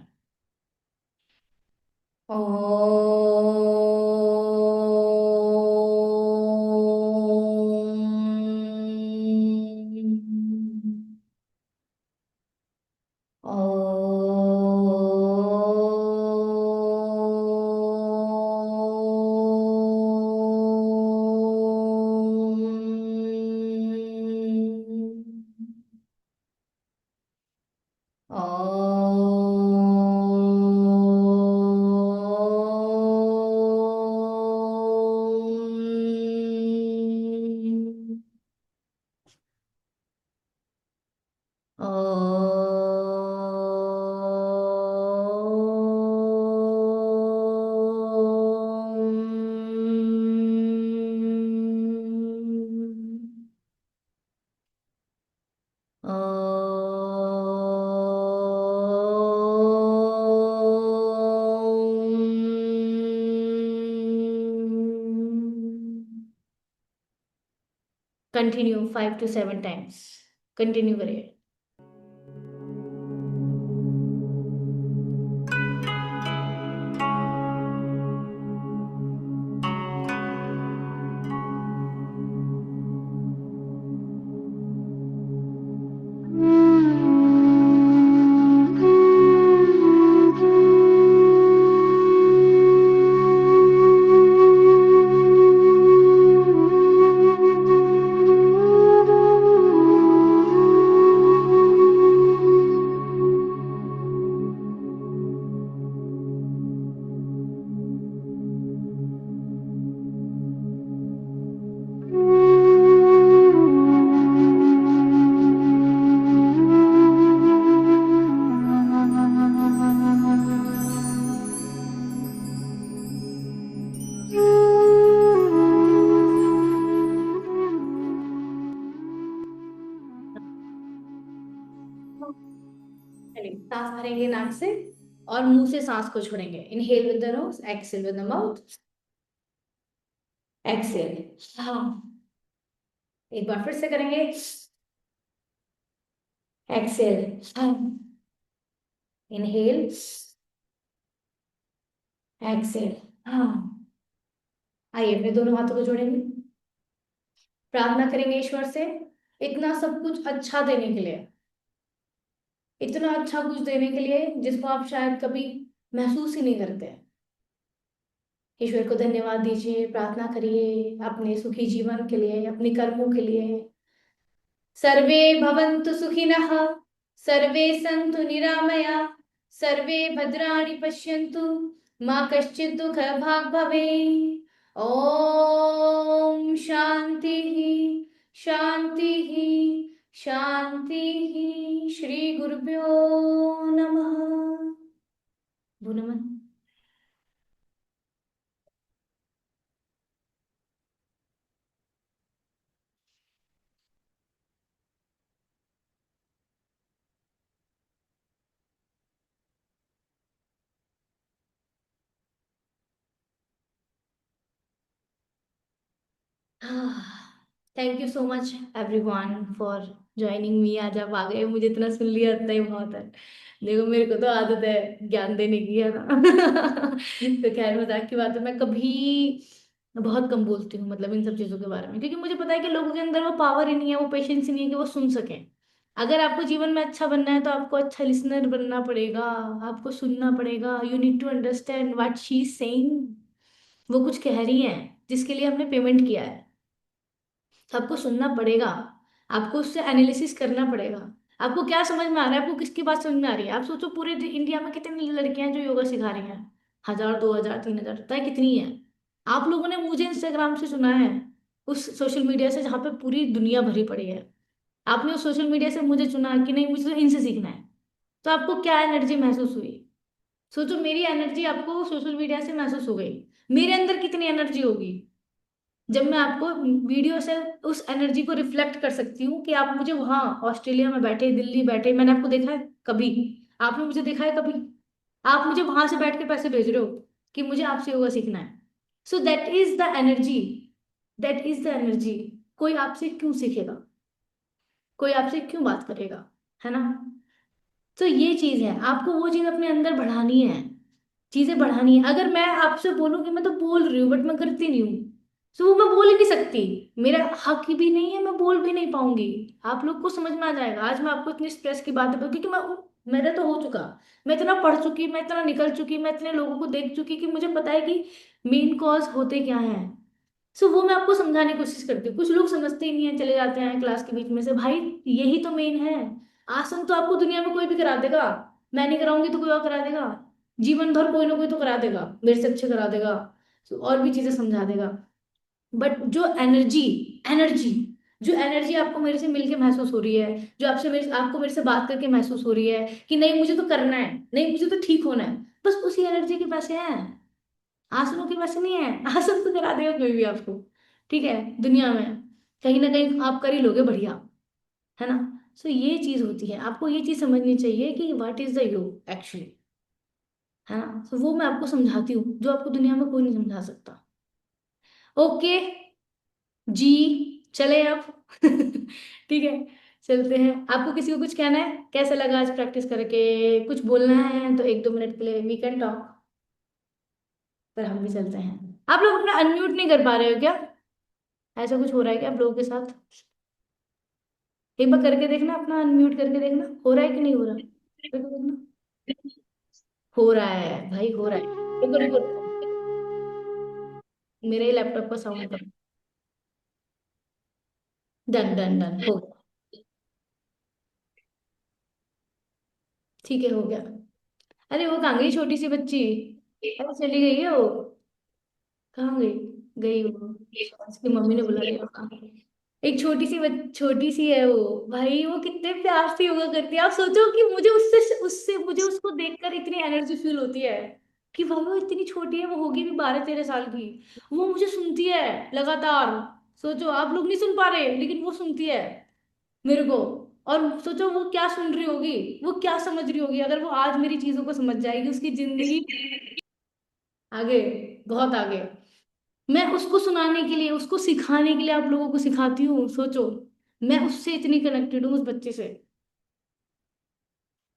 कंटिन्यू 5 to 7 times, कंटिन्यू करिए। चलिए सांस भरेंगे नाक से और मुंह से सांस को छोड़ेंगे। Inhale with the nose, exhale with the mouth, exhale. हाँ, एक बार फिर से करेंगे, एक्सेल। हाँ, इनहेल, एक्सेल। हाँ, आइए अपने दोनों हाथों को जोड़ेंगे, प्रार्थना करेंगे ईश्वर से इतना सब कुछ अच्छा देने के लिए, इतना अच्छा कुछ देने के लिए जिसको आप शायद कभी महसूस ही नहीं करते। ईश्वर को धन्यवाद दीजिए, प्रार्थना करिए अपने सुखी जीवन के लिए, अपने कर्मों के लिए। सर्वे भवन्तु सुखिनः, सर्वे सन्तु निरामया, सर्वे भद्राणि पश्यन्तु, मा कश्चित् दुःखभाग् भवेत्। ॐ शान्तिः शान्तिः शान्तिः। श्री गुरुभ्यो नमः। भूनमन। Thank you so much everyone for joining me. आज आप आ गए, मुझे इतना सुन लिया इतना ही बहुत है। देखो मेरे को तो आदत है ज्ञान देने की, है ना। तो खैर मजाक की बात है, मैं कभी बहुत कम बोलती हूँ मतलब इन सब चीजों के बारे में, क्योंकि मुझे पता है कि लोगों के अंदर वो पावर ही नहीं है, वो पेशेंस ही नहीं है कि वो सुन सकें। अगर आपको जीवन में अच्छा बनना है तो आपको अच्छा लिसनर बनना पड़ेगा, आपको सुनना पड़ेगा। You need to understand what she is saying, वो कुछ कह रही है जिसके लिए हमने पेमेंट किया है, तो आपको सुनना पड़ेगा, आपको उससे एनालिसिस करना पड़ेगा। आपको क्या समझ में आ रहा है, आपको किसकी बात समझ में आ रही है। आप सोचो पूरे इंडिया में कितनी लड़कियां हैं जो योगा सिखा रही हैं, 1000 2000 3000, पता है कितनी है। आप लोगों ने मुझे इंस्टाग्राम से सुना है, उस सोशल मीडिया से जहाँ पे पूरी दुनिया भरी पड़ी है। आपने उस सोशल मीडिया से मुझे चुना कि नहीं मुझे तो इनसे सीखना है, तो आपको क्या एनर्जी महसूस हुई। सोचो मेरी एनर्जी आपको सोशल मीडिया से महसूस हो गई, मेरे अंदर कितनी एनर्जी होगी जब मैं आपको वीडियो से उस एनर्जी को रिफ्लेक्ट कर सकती हूँ कि आप मुझे वहां ऑस्ट्रेलिया में बैठे, दिल्ली बैठे, मैंने आपको देखा है कभी? आपने मुझे देखा है कभी? आप मुझे वहां से बैठ के पैसे भेज रहे हो कि मुझे आपसे योगा सीखना है। सो that is the energy, that is the energy. कोई आपसे क्यों सीखेगा? कोई आपसे क्यों बात करेगा? है ना? तो ये चीज है, आपको वो चीज अपने अंदर बढ़ानी है, चीजें बढ़ानी है। अगर मैं आपसे बोलूं कि मैं तो बोल रही हूँ बट मैं करती नहीं हूँ, तो वो मैं बोल ही नहीं सकती, मेरा हक भी नहीं है, मैं बोल भी नहीं पाऊंगी। आप लोग को समझ में आ जाएगा। आज मैं आपको इतनी स्ट्रेस की बात है क्योंकि मैं, मेरा तो हो चुका, मैं इतना पढ़ चुकी, मैं इतना निकल चुकी, मैं इतने लोगों को देख चुकी कि मुझे पता है कि मेन कॉज होते क्या है। सो वो मैं आपको समझाने की कोशिश करती हूँ। कुछ लोग समझते ही नहीं है, चले जाते हैं क्लास के बीच में से। भाई यही तो मेन है। आसन तो आपको दुनिया में कोई भी करा देगा, मैं नहीं कराऊंगी तो कोई और करा देगा। जीवन भर कोई ना कोई तो करा देगा, मेरे से अच्छे करा देगा, तो और भी चीजें समझा देगा। बट जो एनर्जी, एनर्जी जो एनर्जी आपको मेरे से मिलके महसूस हो रही है, जो आपसे मेरे आपको मेरे से बात करके महसूस हो रही है कि नहीं मुझे तो करना है, नहीं मुझे तो ठीक होना है, बस उसी एनर्जी के पैसे हैं। आंसुओं की वजह नहीं है, आंसू तो करा देगा कोई भी आपको। ठीक है, दुनिया में कहीं ना कहीं आप कर ही लोगे बढ़िया, है ना? सो ये चीज होती है, आपको ये चीज समझनी चाहिए कि व्हाट इज द योग एक्चुअली, है ना? सो वो मैं आपको समझाती हूँ जो आपको दुनिया में कोई नहीं समझा सकता। ओके जी, चले आप। ठीक है, चलते हैं। आपको किसी को कुछ कहना है? कैसे लगा आज प्रैक्टिस करके? कुछ बोलना है तो 1-2 मिनट के लिए वी कैन टॉक, पर हम भी चलते हैं। आप लोग अपना अनम्यूट नहीं कर पा रहे हो क्या? ऐसा कुछ हो रहा है क्या आप लोगों के साथ? एक बार करके देखना, अपना अनम्यूट करके देखना हो रहा है कि नहीं हो रहा, देखो देखना। हो रहा है भाई, हो रहा है। रुको रुको रुको, मेरे लैपटॉप का साउंड कम। डन डन डन, हो गया। ठीक है, हो गया। अरे वो कहाँ गई छोटी सी बच्ची? अरे चली गई है वो। कहाँ गई? गई वो, उसकी मम्मी ने बुला लिया। एक छोटी सी छोटी सी है वो, भाई वो कितने प्यार से योगा करती है। आप सोचो कि मुझे उससे उससे मुझे उसको देखकर इतनी एनर्जी फील होती है कि भाई वो इतनी छोटी है, वो होगी भी 12-13 साल की, वो मुझे सुनती है लगातार। सोचो, आप लोग नहीं सुन पा रहे लेकिन वो सुनती है मेरे को। और सोचो वो क्या सुन रही होगी, वो क्या समझ रही होगी। अगर वो आज मेरी चीजों को समझ जाएगी, उसकी जिंदगी आगे, बहुत आगे। मैं उसको सुनाने के लिए, उसको सिखाने के लिए आप लोगों को सिखाती हूँ। सोचो, मैं उससे इतनी कनेक्टेड हूँ, उस बच्चे से।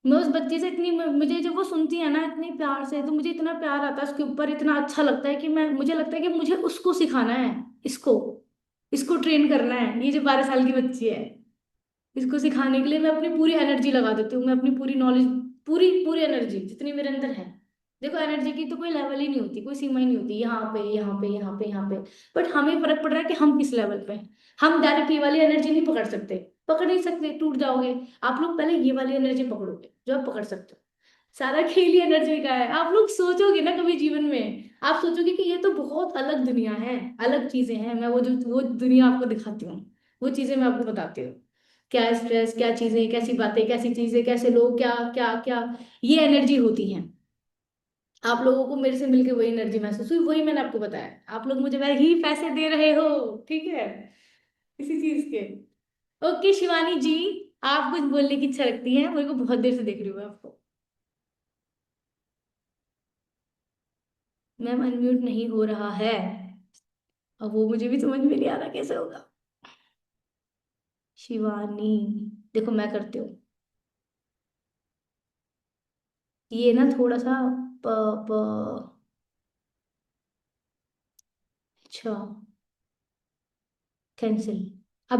मैं उस बच्चे से इतनी, मुझे जब वो सुनती है ना इतने प्यार से, तो मुझे इतना प्यार आता है उसके ऊपर, इतना अच्छा लगता है कि मैं, मुझे लगता है कि मुझे उसको सिखाना है, इसको इसको ट्रेन करना है। ये जो 12 साल की बच्ची है, इसको सिखाने के लिए मैं अपनी पूरी एनर्जी लगा देती हूँ, मैं अपनी पूरी नॉलेज, पूरी पूरी एनर्जी जितनी मेरे अंदर है। देखो एनर्जी की तो कोई लेवल ही नहीं होती, कोई सीमा ही नहीं होती, यहाँ पे यहाँ पे यहाँ पे यहाँ पे। बट हमें फर्क पड़ रहा है कि हम किस लेवल पे हैं। हम डायरेक्ट ये वाली एनर्जी नहीं पकड़ सकते, पकड़ नहीं सकते, टूट जाओगे। आप लोग पहले ये वाली एनर्जी पकड़ोगे जो आप पकड़ सकते हो। सारा खेल ही एनर्जी का है। आप लोग सोचोगे ना कभी जीवन में, आप सोचोगे कि ये तो बहुत अलग दुनिया है, अलग चीजें हैं। मैं वो दुनिया आपको दिखाती हूँ, वो चीजें मैं आपको बताती हूँ। क्या स्ट्रेस, क्या चीजें, कैसी बातें, कैसी चीजें, कैसे लोग, क्या क्या क्या, ये एनर्जी होती है। आप लोगों को मेरे से मिलके वही एनर्जी महसूस हुई, वही मैंने आपको बताया। आप लोग मुझे वही पैसे दे रहे हो, ठीक है, इसी चीज के। ओके शिवानी जी, आप कुछ बोलने की इच्छा रखती हैं? मेरे को बहुत देर से देख रही हूँ आपको। मैम अनम्यूट नहीं हो रहा है, अब वो मुझे भी समझ में नहीं आ रहा कैसे होगा। शिवानी, देखो मैं करती हूँ ये ना थोड़ा सा, प, प, अच्छा, कैंसिल।